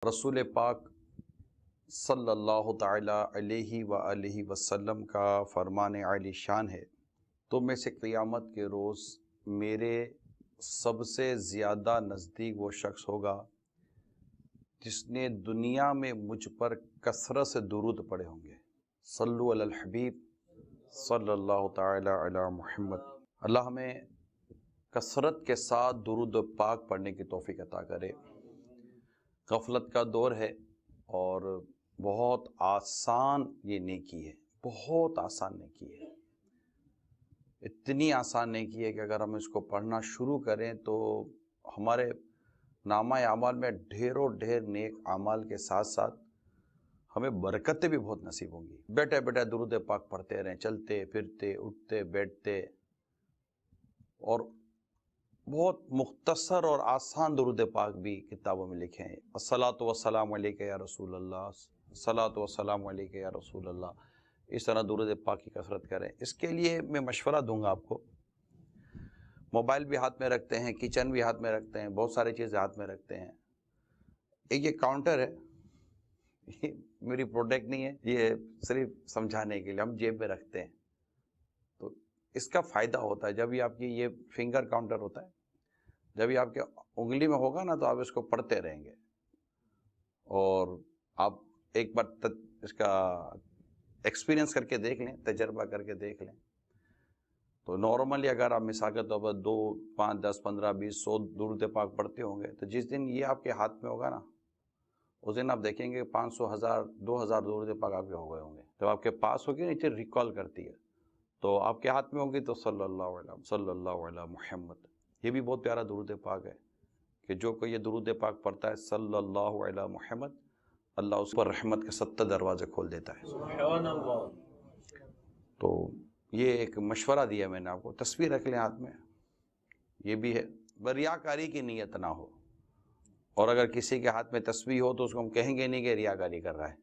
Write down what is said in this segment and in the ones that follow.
رسول پاک صلی اللہ تعالی علیہ وآلہ وسلم کا فرمان عالی شان ہے، تم میں سے قیامت کے روز میرے سب سے زیادہ نزدیک وہ شخص ہوگا جس نے دنیا میں مجھ پر کثرت سے درود پڑھے ہوں گے۔ صلو علی الحبیب صلی اللہ تعالی علی محمد۔ اللہ ہمیں کثرت کے ساتھ درود پاک پڑھنے کی توفیق عطا کرے۔ غفلت کا دور ہے اور بہت آسان یہ نیکی ہے، بہت آسان نیکی ہے، اتنی آسان نیکی ہے کہ اگر ہم اس کو پڑھنا شروع کریں تو ہمارے نامہ اعمال میں ڈھیروں ڈھیر نیک اعمال کے ساتھ ساتھ ہمیں برکتیں بھی بہت نصیب ہوں گی۔ بیٹھے بیٹھے درود پاک پڑھتے رہیں، چلتے پھرتے اٹھتے بیٹھتے، اور بہت مختصر اور آسان درود پاک بھی کتابوں میں لکھے ہیں۔ الصلاۃ والسلام علیک یا رسول اللہ، الصلاۃ والسلام علیک یا رسول اللہ۔ اس طرح درود پاک کی کثرت کریں۔ اس کے لیے میں مشورہ دوں گا آپ کو، موبائل بھی ہاتھ میں رکھتے ہیں، کچن بھی ہاتھ میں رکھتے ہیں، بہت ساری چیزیں ہاتھ میں رکھتے ہیں۔ ایک یہ کاؤنٹر ہے، یہ میری پروڈکٹ نہیں ہے، یہ صرف سمجھانے کے لیے ہم جیب میں رکھتے ہیں۔ تو اس کا فائدہ ہوتا ہے، جب یہ آپ کی یہ فنگر کاؤنٹر ہوتا ہے، جب یہ آپ کے انگلی میں ہوگا نا تو آپ اس کو پڑھتے رہیں گے، اور آپ ایک بار اس کا ایکسپیرینس کر کے دیکھ لیں، تجربہ کر کے دیکھ لیں، تو نارملی اگر آپ مثال کے طور پر 2 5 10 15 20 100 درود پاک پڑھتے ہوں گے، تو جس دن یہ آپ کے ہاتھ میں ہوگا نا، اس دن آپ دیکھیں گے 500 1000 2000 درود پاک آپ کے ہو گئے ہوں گے۔ جب آپ کے پاس ہوگی نا، یہ ریکال کرتی ہے، تو آپ کے ہاتھ میں ہوگی تو صلی اللہ علیہ محمد۔ یہ بھی بہت پیارا درود پاک ہے کہ جو کوئی یہ درود پاک پڑھتا ہے صلی اللہ علیہ محمد، اللہ اس پر رحمت کے 70 دروازے کھول دیتا ہے۔ سبحان اللہ۔ تو یہ ایک مشورہ دیا میں نے آپ کو، تصویر رکھ لیں ہاتھ میں، یہ بھی ہے، ریاکاری کی نیت نہ ہو، اور اگر کسی کے ہاتھ میں تسبیح ہو تو اس کو ہم کہیں گے نہیں کہ ریاکاری کر رہا ہے،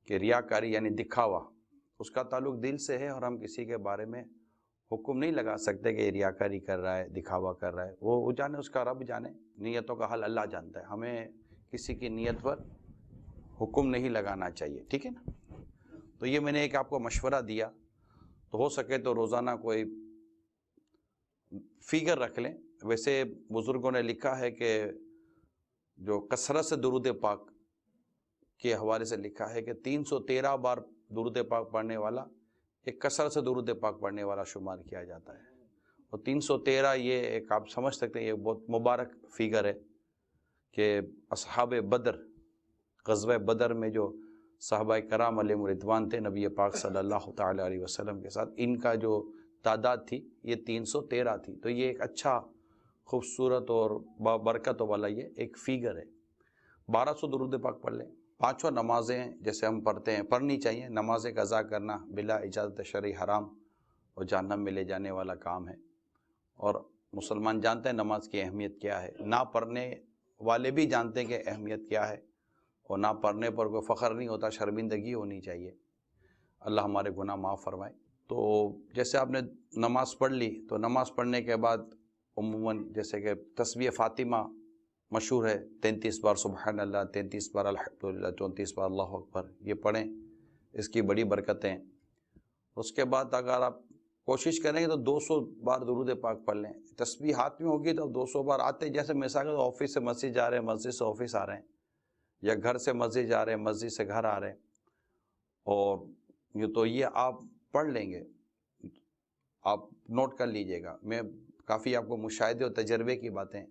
کہ ریاکاری یعنی دکھاوا، اس کا تعلق دل سے ہے، اور ہم کسی کے بارے میں حکم نہیں لگا سکتے کہ یہ ریاکاری کر رہا ہے، دکھاوا کر رہا ہے، وہ جانے، اس کا رب جانے، نیتوں کا حل اللہ جانتا ہے، ہمیں کسی کی نیت پر حکم نہیں لگانا چاہیے، ٹھیک ہے نا۔ تو یہ میں نے ایک آپ کو مشورہ دیا، تو ہو سکے تو روزانہ کوئی فگر رکھ لیں۔ ویسے بزرگوں نے لکھا ہے کہ جو کثرت سے درود پاک کے حوالے سے لکھا ہے کہ 313 بار درود پاک پڑھنے والا ایک کثرت سے درود پاک پڑھنے والا شمار کیا جاتا ہے، اور 313 یہ ایک آپ سمجھ سکتے ہیں، یہ بہت مبارک فگر ہے کہ اصحاب بدر، غزوہ بدر میں جو صحابہ کرام علیہم رضوان تھے نبی پاک صلی اللہ تعالی علیہ وسلم کے ساتھ، ان کا جو تعداد تھی یہ 313 تھی، تو یہ ایک اچھا خوبصورت اور برکت والا یہ ایک فگر ہے۔ 1200 درود پاک پڑھ لیں۔ 5 نمازیں جیسے ہم پڑھتے ہیں پڑھنی چاہیے، نمازیں قضا کرنا بلا اجازت شرعی حرام اور جہنم میں لے جانے والا کام ہے، اور مسلمان جانتے ہیں نماز کی اہمیت کیا ہے، نہ پڑھنے والے بھی جانتے ہیں کہ اہمیت کیا ہے، اور نہ پڑھنے پر کوئی فخر نہیں ہوتا، شرمندگی ہونی چاہیے۔ اللہ ہمارے گناہ معاف فرمائے۔ تو جیسے آپ نے نماز پڑھ لی، تو نماز پڑھنے کے بعد عموماً جیسے کہ تسبیح فاطمہ مشہور ہے، 33 بار سبحان اللہ، 33 بار الحمدللہ، 34 بار اللہ اکبر، یہ پڑھیں، اس کی بڑی برکتیں۔ اس کے بعد اگر آپ کوشش کریں گے تو 200 بار درود پاک پڑھ لیں۔ تسبیح ہاتھ میں ہوگی تو 200 بار آتے، جیسے مثال کے آفس سے مسجد جا رہے ہیں، مسجد سے آفس آ رہے ہیں، یا گھر سے مسجد جا رہے ہیں، مسجد سے گھر آ رہے ہیں، اور یہ تو یہ آپ پڑھ لیں گے، آپ نوٹ کر لیجئے گا۔ میں کافی آپ کو مشاہدے اور تجربے کی باتیں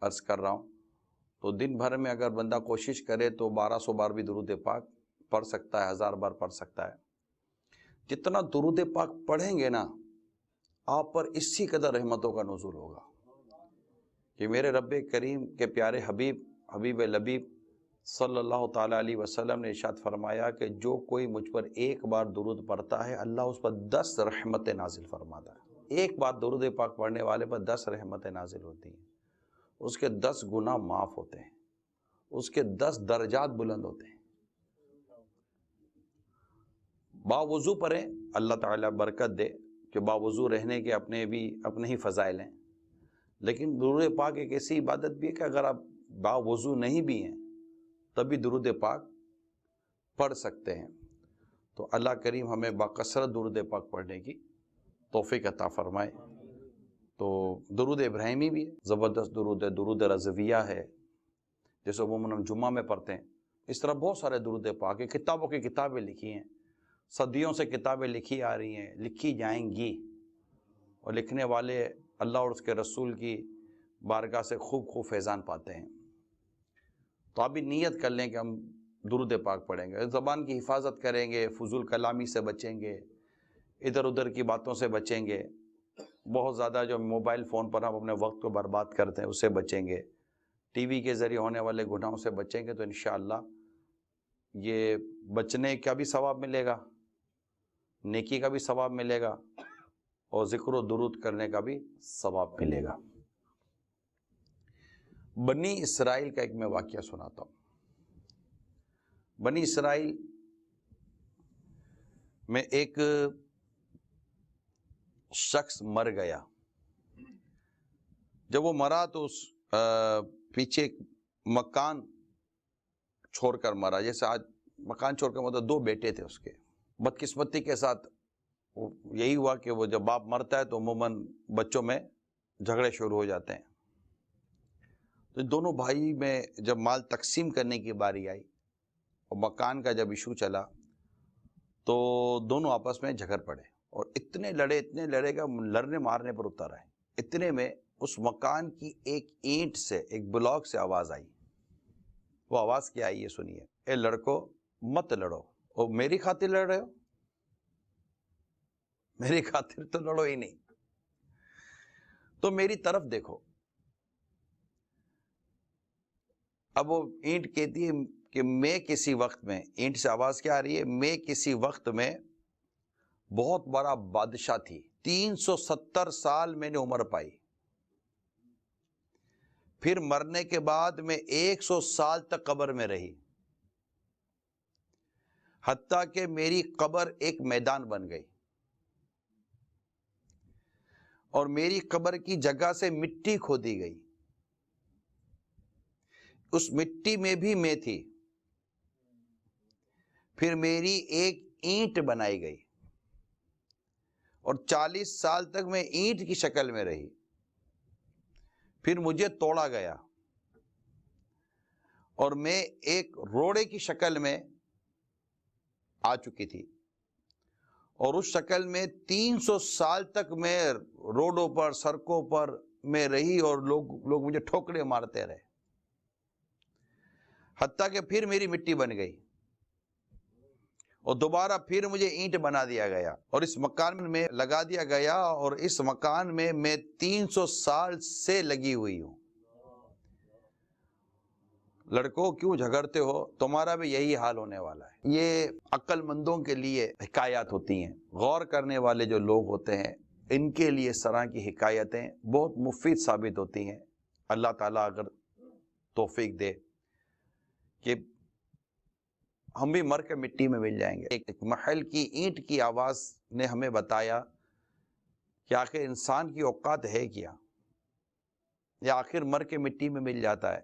عرض کر رہا ہوں۔ تو دن بھر میں اگر بندہ کوشش کرے تو 1200 بار بھی درود پاک پڑھ سکتا ہے، 1000 بار پڑھ سکتا ہے۔ جتنا درود پاک پڑھیں گے نا، آپ پر اسی قدر رحمتوں کا نزول ہوگا، کہ میرے رب کریم کے پیارے حبیب، حبیب لبیب صلی اللہ تعالیٰ علیہ وسلم نے ارشاد فرمایا کہ جو کوئی مجھ پر ایک بار درود پڑھتا ہے، اللہ اس پر 10 رحمتیں نازل فرماتا ہے۔ ایک بار درود پاک پڑھنے والے پر 10 رحمتیں نازل ہوتی ہیں، اس کے 10 گناہ معاف ہوتے ہیں، اس کے 10 درجات بلند ہوتے ہیں۔ باوضو پڑھیں، اللہ تعالیٰ برکت دے کہ باوضو رہنے کے اپنے ہی فضائل ہیں، لیکن درود پاک ایک ایسی عبادت بھی ہے کہ اگر آپ باوضو نہیں بھی ہیں تبھی درود پاک پڑھ سکتے ہیں۔ تو اللہ کریم ہمیں باکثرت درود پاک پڑھنے کی توفیق عطا فرمائے۔ تو درود ابراہیمی بھی زبردست درود ہے، درود رضویہ ہے جیسے عموماً ہم جمعہ میں پڑھتے ہیں، اس طرح بہت سارے درود پاک ہیں، کتابوں کی کتابیں لکھی ہیں، صدیوں سے کتابیں لکھی آ رہی ہیں، لکھی جائیں گی، اور لکھنے والے اللہ اور اس کے رسول کی بارگاہ سے خوب خوب فیضان پاتے ہیں۔ تو آپ بھی نیت کر لیں کہ ہم درود پاک پڑھیں گے، زبان کی حفاظت کریں گے، فضول کلامی سے بچیں گے، ادھر ادھر کی باتوں سے بچیں گے، بہت زیادہ جو موبائل فون پر ہم اپنے وقت کو برباد کرتے ہیں اس سے بچیں گے، ٹی وی کے ذریعے ہونے والے گناہوں سے بچیں گے، تو انشاءاللہ یہ بچنے کا بھی ثواب ملے گا، نیکی کا بھی ثواب ملے گا، اور ذکر و درود کرنے کا بھی ثواب ملے گا۔ بنی اسرائیل کا ایک میں واقعہ سناتا ہوں۔ بنی اسرائیل میں ایک شخص مر گیا، جب وہ مرا تو اس پیچھے ایک مکان چھوڑ کر مرا، جیسے آج مکان چھوڑ کر مطلب 2 بیٹے تھے اس کے۔ بدقسمتی کے ساتھ یہی ہوا کہ وہ جب باپ مرتا ہے تو عموماً بچوں میں جھگڑے شروع ہو جاتے ہیں۔ تو دونوں بھائی میں جب مال تقسیم کرنے کی باری آئی اور مکان کا جب ایشو چلا تو دونوں آپس میں جھگڑ پڑے، اور اتنے لڑے کہ لڑنے مارنے پر اتر آئے۔ اتنے میں اس مکان کی ایک اینٹ سے، ایک بلاک سے آواز آئی۔ وہ آواز کیا آئی یہ سنیے: اے لڑکو مت لڑو، اور میری خاطر لڑ رہے ہو؟ میری خاطر تو لڑو ہی نہیں، تو میری طرف دیکھو۔ اب وہ اینٹ کہتی ہے کہ میں کسی وقت میں، اینٹ سے آواز کیا آ رہی ہے، میں کسی وقت میں بہت بڑا بادشاہ تھی، 370 سال میں نے عمر پائی، پھر مرنے کے بعد میں 100 سال تک قبر میں رہی، حتیٰ کہ میری قبر ایک میدان بن گئی، اور میری قبر کی جگہ سے مٹی کھودی گئی، اس مٹی میں بھی میں تھی، پھر میری ایک اینٹ بنائی گئی، اور 40 سال تک میں اینٹ کی شکل میں رہی، پھر مجھے توڑا گیا، اور میں ایک روڑے کی شکل میں آ چکی تھی، اور اس شکل میں 300 سال تک میں روڈوں پر، سڑکوں پر میں رہی، اور لوگ مجھے ٹھوکرے مارتے رہے، حتیٰ کہ پھر میری مٹی بن گئی، اور دوبارہ پھر مجھے اینٹ بنا دیا گیا، اور اس مکان میں لگا دیا گیا، اور اس مکان میں 300 سال سے لگی ہوئی ہوں۔ لڑکوں کیوں جھگڑتے ہو؟ تمہارا بھی یہی حال ہونے والا ہے۔ یہ عقل مندوں کے لیے حکایات ہوتی ہیں، غور کرنے والے جو لوگ ہوتے ہیں ان کے لیے اس طرح کی حکایتیں بہت مفید ثابت ہوتی ہیں۔ اللہ تعالیٰ اگر توفیق دے کہ ہم بھی مر کے مٹی میں مل جائیں گے۔ ایک محل کی اینٹ کی آواز نے ہمیں بتایا کہ آخر انسان کی اوقات ہے کیا، یا آخر مر کے مٹی میں مل جاتا ہے،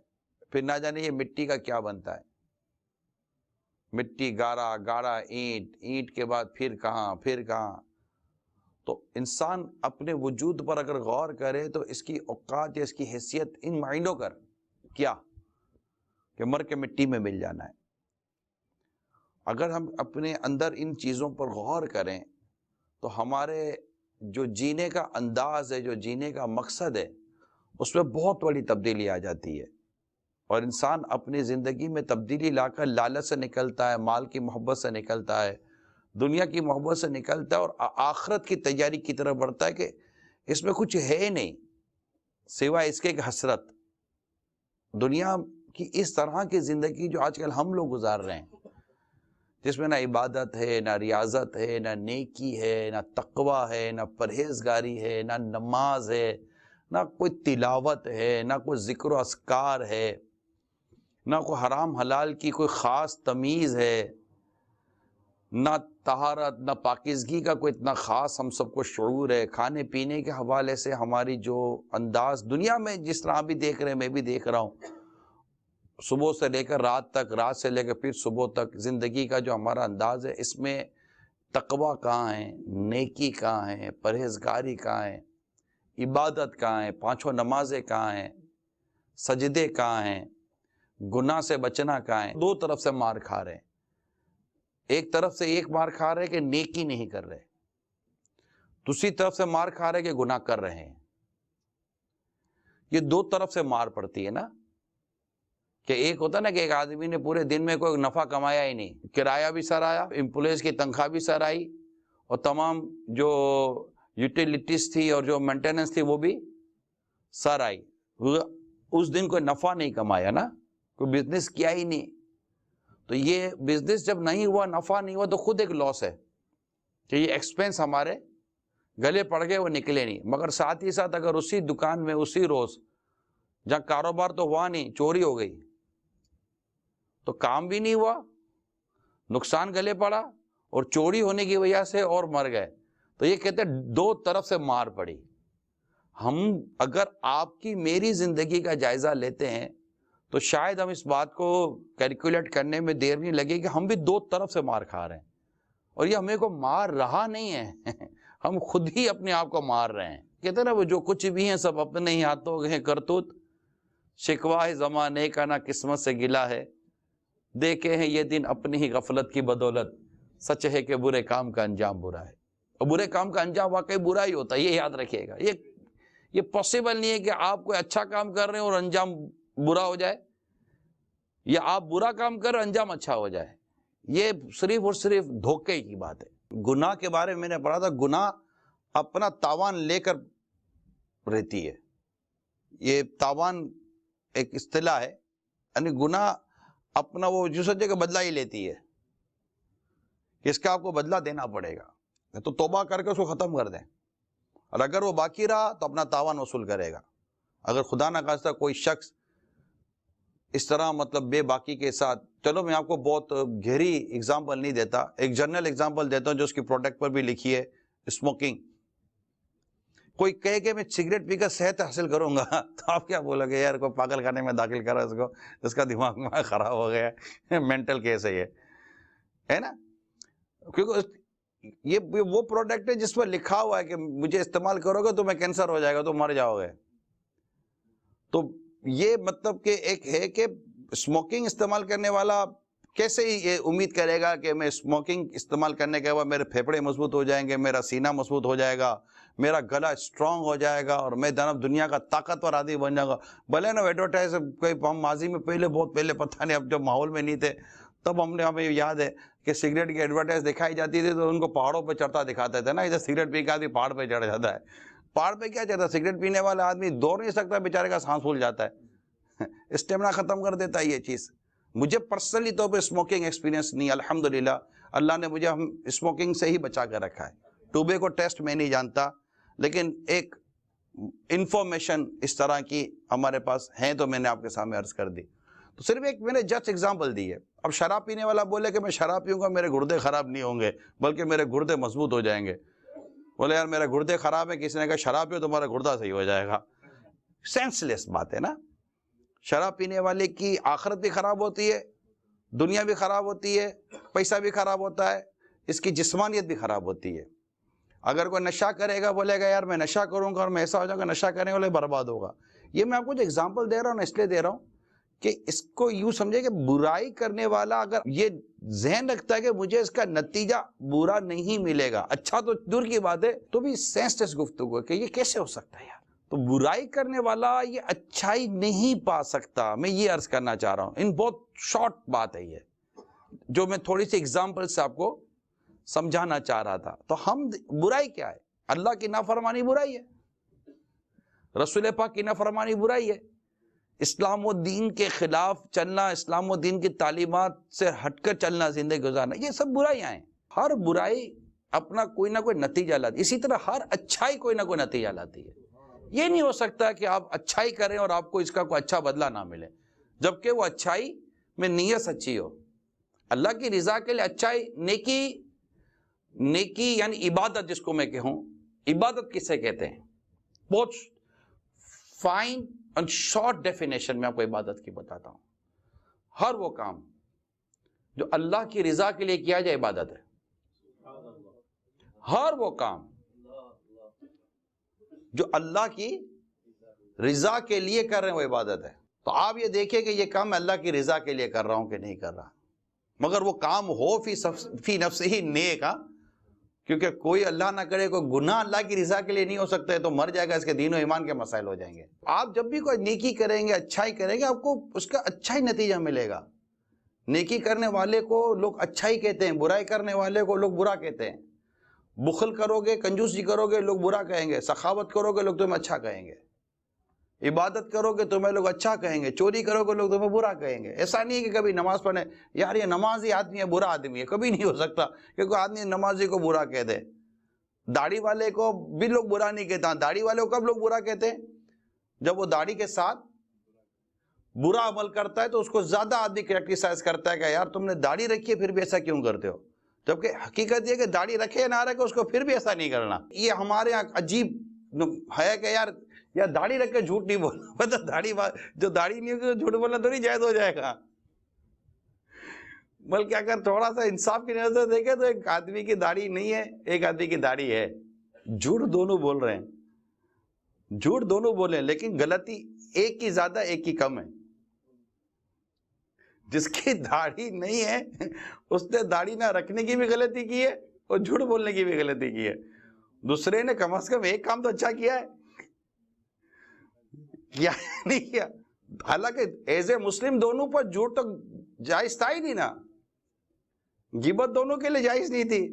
پھر نہ جانے یہ مٹی کا کیا بنتا ہے، مٹی گارا گارا اینٹ، اینٹ کے بعد پھر کہاں پھر کہاں۔ تو انسان اپنے وجود پر اگر غور کرے تو اس کی اوقات یا اس کی حیثیت ان معنوں کر کیا کہ مر کے مٹی میں مل جانا ہے۔ اگر ہم اپنے اندر ان چیزوں پر غور کریں تو ہمارے جو جینے کا انداز ہے، جو جینے کا مقصد ہے، اس میں بہت بڑی تبدیلی آ جاتی ہے، اور انسان اپنی زندگی میں تبدیلی لا کر لالچ سے نکلتا ہے، مال کی محبت سے نکلتا ہے، دنیا کی محبت سے نکلتا ہے، اور آخرت کی تیاری کی طرف بڑھتا ہے کہ اس میں کچھ ہے نہیں سوائے اس کے کہ حسرت۔ دنیا کی اس طرح کی زندگی جو آج کل ہم لوگ گزار رہے ہیں، جس میں نہ عبادت ہے، نہ ریاضت ہے، نہ نیکی ہے، نہ تقوی ہے، نہ پرہیزگاری ہے، نہ نماز ہے، نہ کوئی تلاوت ہے، نہ کوئی ذکر و اذکار ہے، نہ کوئی حرام حلال کی کوئی خاص تمیز ہے، نہ طہارت، نہ پاکیزگی کا کوئی اتنا خاص ہم سب کو شعور ہے۔ کھانے پینے کے حوالے سے ہماری جو انداز دنیا میں جس طرح بھی دیکھ رہے ہیں، میں بھی دیکھ رہا ہوں، صبح سے لے کر رات تک، رات سے لے کر پھر صبح تک زندگی کا جو ہمارا انداز ہے، اس میں تقویٰ کہاں ہے، نیکی کہاں ہے، پرہیزگاری کہاں ہے، عبادت کہاں ہے، پانچوں نمازیں کہاں ہیں، سجدے کہاں ہیں، گناہ سے بچنا کہاں ہے؟ دو طرف سے مار کھا رہے ہیں۔ ایک طرف سے ایک مار کھا رہے کہ نیکی نہیں کر رہے، دوسری طرف سے مار کھا رہے کہ گناہ کر رہے ہیں۔ یہ دو طرف سے مار پڑتی ہے نا، کہ ایک ہوتا نا کہ ایک آدمی نے پورے دن میں کوئی نفع کمایا ہی نہیں، کرایہ بھی سر آیا، امپلائیز کی تنخواہ بھی سر آئی، اور تمام جو یوٹیلیٹیز تھی اور جو مینٹیننس تھی وہ بھی سر آئی، اس دن کوئی نفع نہیں کمایا نا، کوئی بزنس کیا ہی نہیں۔ تو یہ بزنس جب نہیں ہوا، نفع نہیں ہوا، تو خود ایک لاس ہے کہ یہ ایکسپینس ہمارے گلے پڑ گئے، وہ نکلے نہیں۔ مگر ساتھ ہی ساتھ اگر اسی دکان میں اسی روز جہاں کاروبار تو ہوا نہیں، چوری ہو گئی، تو کام بھی نہیں ہوا، نقصان گلے پڑا، اور چوری ہونے کی وجہ سے اور مر گئے۔ تو یہ کہتے ہیں دو طرف سے مار پڑی۔ ہم اگر آپ کی میری زندگی کا جائزہ لیتے ہیں تو شاید ہم اس بات کو کیلکولیٹ کرنے میں دیر نہیں لگے کہ ہم بھی دو طرف سے مار کھا رہے ہیں، اور یہ ہمیں کو مار رہا نہیں ہے ہم خود ہی اپنے آپ کو مار رہے ہیں۔ کہتے ہیں نا وہ جو کچھ بھی ہیں سب اپنے ہی ہاتھوں کے کرتوت، شکوہ ہے زمانے کا نہ قسمت سے گلا ہے، دیکھے ہیں یہ دن اپنی ہی غفلت کی بدولت، سچ ہے کہ برے کام کا انجام برا ہے۔ اور برے کام کا انجام واقعی برا ہی ہوتا ہے، یہ یاد رکھیے گا۔ یہ پاسبل نہیں ہے کہ آپ کوئی اچھا کام کر رہے ہیں اور انجام برا ہو جائے، یا آپ برا کام کر رہے ہیں انجام اچھا ہو جائے۔ یہ صرف اور صرف دھوکے کی بات ہے۔ گناہ کے بارے میں نے پڑھا تھا، گناہ اپنا تاوان لے کر رہتی ہے۔ یہ تاوان ایک اصطلاح ہے، یعنی گناہ اپنا وہ جو سوچے کہ بدلہ ہی لیتی ہے، کہ اس کا آپ کو بدلہ دینا پڑے گا، تو توبہ کر کے اس کو ختم کر دیں، اور اگر وہ باقی رہا تو اپنا تاوان وصول کرے گا۔ اگر خدا نہ خواستہ کوئی شخص اس طرح مطلب بے باکی کے ساتھ، چلو میں آپ کو بہت گہری اگزامپل نہیں دیتا، ایک جنرل اگزامپل دیتا ہوں جو اس کی پروڈکٹ پر بھی لکھی ہے، اسموکنگ۔ کوئی کہے کہ میں سگریٹ پی کر صحت حاصل کروں گا تو آپ کیا بولو گے؟ یار کوئی پاگل خانے میں داخل کرا اس کو، اس کا دماغ خراب ہو گیا ہے، مینٹل کیس ہے یہ، ہے نا؟ کیونکہ یہ وہ پروڈکٹ ہے جس پر لکھا ہوا ہے کہ مجھے استعمال کرو گے تو میں کینسر ہو جائے گا، تو مر جاؤ گے۔ تو یہ مطلب کہ ایک ہے کہ اسموکنگ استعمال کرنے والا کیسے ہی یہ امید کرے گا کہ میں اسموکنگ استعمال کرنے کے بعد میرے پھیپھڑے مضبوط ہو جائیں گے، میرا سینہ مضبوط ہو جائے گا، میرا گلا اسٹرانگ ہو جائے گا، اور میں دنیا کا طاقتور آدمی بن جاؤں گا۔ بھلے نا ایڈورٹائز کوئی، ہم ماضی میں بہت پہلے پتہ نہیں، اب جب ماحول میں نہیں تھے تب ہمیں یاد ہے کہ سگریٹ کی ایڈورٹائز دکھائی جاتی تھی تو ان کو پہاڑوں پہ چڑھتا دکھاتے تھے نا، ادھر سگریٹ پی کے آدمی پہاڑ پہ چڑھ جاتا ہے۔ پہاڑ پہ کیا چڑھتا ہے؟ سگریٹ پینے والا آدمی دوڑ نہیں سکتا، بیچارے کا سانس پھول جاتا ہے، اسٹیمنا ختم کر دیتا ہے یہ چیز۔ مجھے پرسنلی طور پہ اسموکنگ ایکسپیرینس نہیں، الحمدللہ اللہ نے مجھے اسموکنگ سے ہی بچا کر رکھا ہے۔ ٹوبیکو ٹیسٹ میں نہیں جانتا، لیکن ایک انفارمیشن اس طرح کی ہمارے پاس ہیں تو میں نے آپ کے سامنے عرض کر دی۔ تو صرف ایک میں نے جسٹ ایگزامپل دی ہے۔ اب شراب پینے والا بولے کہ میں شراب پیوں گا میرے گردے خراب نہیں ہوں گے بلکہ میرے گردے مضبوط ہو جائیں گے۔ بولے یار میرے گردے خراب ہے، کسی نے کہا شراب پیو تمہارا گردہ صحیح ہو جائے گا۔ سینس لیس بات ہے نا۔ شراب پینے والے کی آخرت بھی خراب ہوتی ہے، دنیا بھی خراب ہوتی ہے، پیسہ بھی خراب ہوتا ہے، اس کی جسمانیت بھی خراب ہوتی ہے۔ اگر کوئی نشہ کرے گا، بولے گا یار میں نشہ کروں گا اور میں ایسا ہو جاؤں گا، نشہ کرنے والے برباد ہوگا۔ یہ میں آپ کو جو ایگزامپل دے رہا ہوں نا، اس لیے دے رہا ہوں کہ اس کو یوں سمجھے کہ برائی کرنے والا اگر یہ ذہن رکھتا ہے کہ مجھے اس کا نتیجہ برا نہیں ملے گا، اچھا تو دور کی بات ہے، تو بھی سینس لیس گفتگو ہے کہ یہ کیسے ہو سکتا ہے یار۔ تو برائی کرنے والا یہ اچھائی نہیں پا سکتا، میں یہ عرض کرنا چاہ رہا ہوں۔ ان بہت شارٹ بات ہے یہ، جو میں تھوڑی سی ایگزامپل سے آپ کو سمجھانا چاہ رہا تھا۔ تو ہم برائی کیا ہے؟ اللہ کی نافرمانی برائی ہے، رسول پاک کی نافرمانی برائی ہے، اسلام و دین کے خلاف چلنا، اسلام و دین کی تعلیمات سے ہٹ کر چلنا، زندگی گزارنا، یہ سب برائیاں ہیں۔ ہر برائی اپنا کوئی نہ کوئی نتیجہ لاتی ہے، اسی طرح ہر اچھائی کوئی نہ کوئی نتیجہ لاتی ہے۔ یہ نہیں ہو سکتا کہ آپ اچھائی کریں اور آپ کو اس کا کوئی اچھا بدلہ نہ ملے، جبکہ وہ اچھائی میں نیت سچی ہو، اللہ کی رضا کے لیے اچھائی، نیکی یعنی عبادت جس کو میں کہوں، عبادت کسے کہتے ہیں؟ بہت فائن اینڈ شارٹ ڈیفینیشن میں آپ کو عبادت کی بتاتا ہوں۔ ہر وہ کام جو اللہ کی رضا کے لیے کیا جائے عبادت ہے. ہر وہ کام جو اللہ کی رضا کے لیے کر رہے ہیں وہ عبادت ہے. تو آپ یہ دیکھیں کہ یہ کام میں اللہ کی رضا کے لیے کر رہا ہوں کہ نہیں کر رہا. مگر وہ کام ہو فی نفسہ ہی نیک، کیونکہ کوئی اللہ نہ کرے کوئی گناہ اللہ کی رضا کے لیے نہیں ہو سکتا ہے تو مر جائے گا، اس کے دین و ایمان کے مسائل ہو جائیں گے. آپ جب بھی کوئی نیکی کریں گے، اچھائی کریں گے، آپ کو اس کا اچھا ہی نتیجہ ملے گا. نیکی کرنے والے کو لوگ اچھائی کہتے ہیں، برائی کرنے والے کو لوگ برا کہتے ہیں. بخل کرو گے، کنجوسی کرو گے، لوگ برا کہیں گے. سخاوت کرو گے، لوگ تمہیں اچھا کہیں گے. عبادت کرو گے تمہیں لوگ اچھا کہیں گے. چوری کرو گے، لوگ تمہیں برا کہیں گے. ایسا نہیں ہے کہ کبھی نماز پڑھنے یار یہ نمازی آدمی ہے برا آدمی ہے، کبھی نہیں ہو سکتا کہ کوئی آدمی نمازی کو برا کہہ دے. داڑھی والے کو بھی لوگ برا نہیں کہتا. داڑھی والے کو کب لوگ برا کہتے ہیں؟ جب وہ داڑھی کے ساتھ برا عمل کرتا ہے تو اس کو زیادہ آدمی کریٹیسائز کرتا ہے کہ یار تم نے داڑھی رکھی ہے پھر بھی ایسا کیوں کرتے ہو. جبکہ حقیقت یہ کہ داڑھی رکھے یا نہ رکھے اس کو پھر بھی ایسا نہیں کرنا. یہ ہمارے یہاں عجیب ہے کہ یار داڑھی رکھ کے جھوٹ نہیں بولنا. مطلب داڑھی جو داڑھی نہیں ہوگی جھوٹ بولنا تو نہیں جائز ہو جائے گا. بلکہ اگر تھوڑا سا انصاف کی نظر سے دیکھیں تو ایک آدمی کی داڑھی نہیں ہے، ایک آدمی کی داڑھی ہے. جھوٹ دونوں بول رہے ہیں، جھوٹ دونوں بولے ہیں، لیکن غلطی ایک کی زیادہ ایک کی کم ہے. جس کی داڑھی نہیں ہے اس نے داڑھی نہ رکھنے کی بھی غلطی کی ہے اور جھوٹ بولنے کی بھی غلطی کی ہے. دوسرے نے کم از کم ایک کام تو اچھا کیا ہے، کیا نہیں کیا. حالانکہ ایز اے مسلم دونوں پر جھوٹ تو جائز تھا ہی نہیں نا، غیبت دونوں کے لیے جائز نہیں تھی.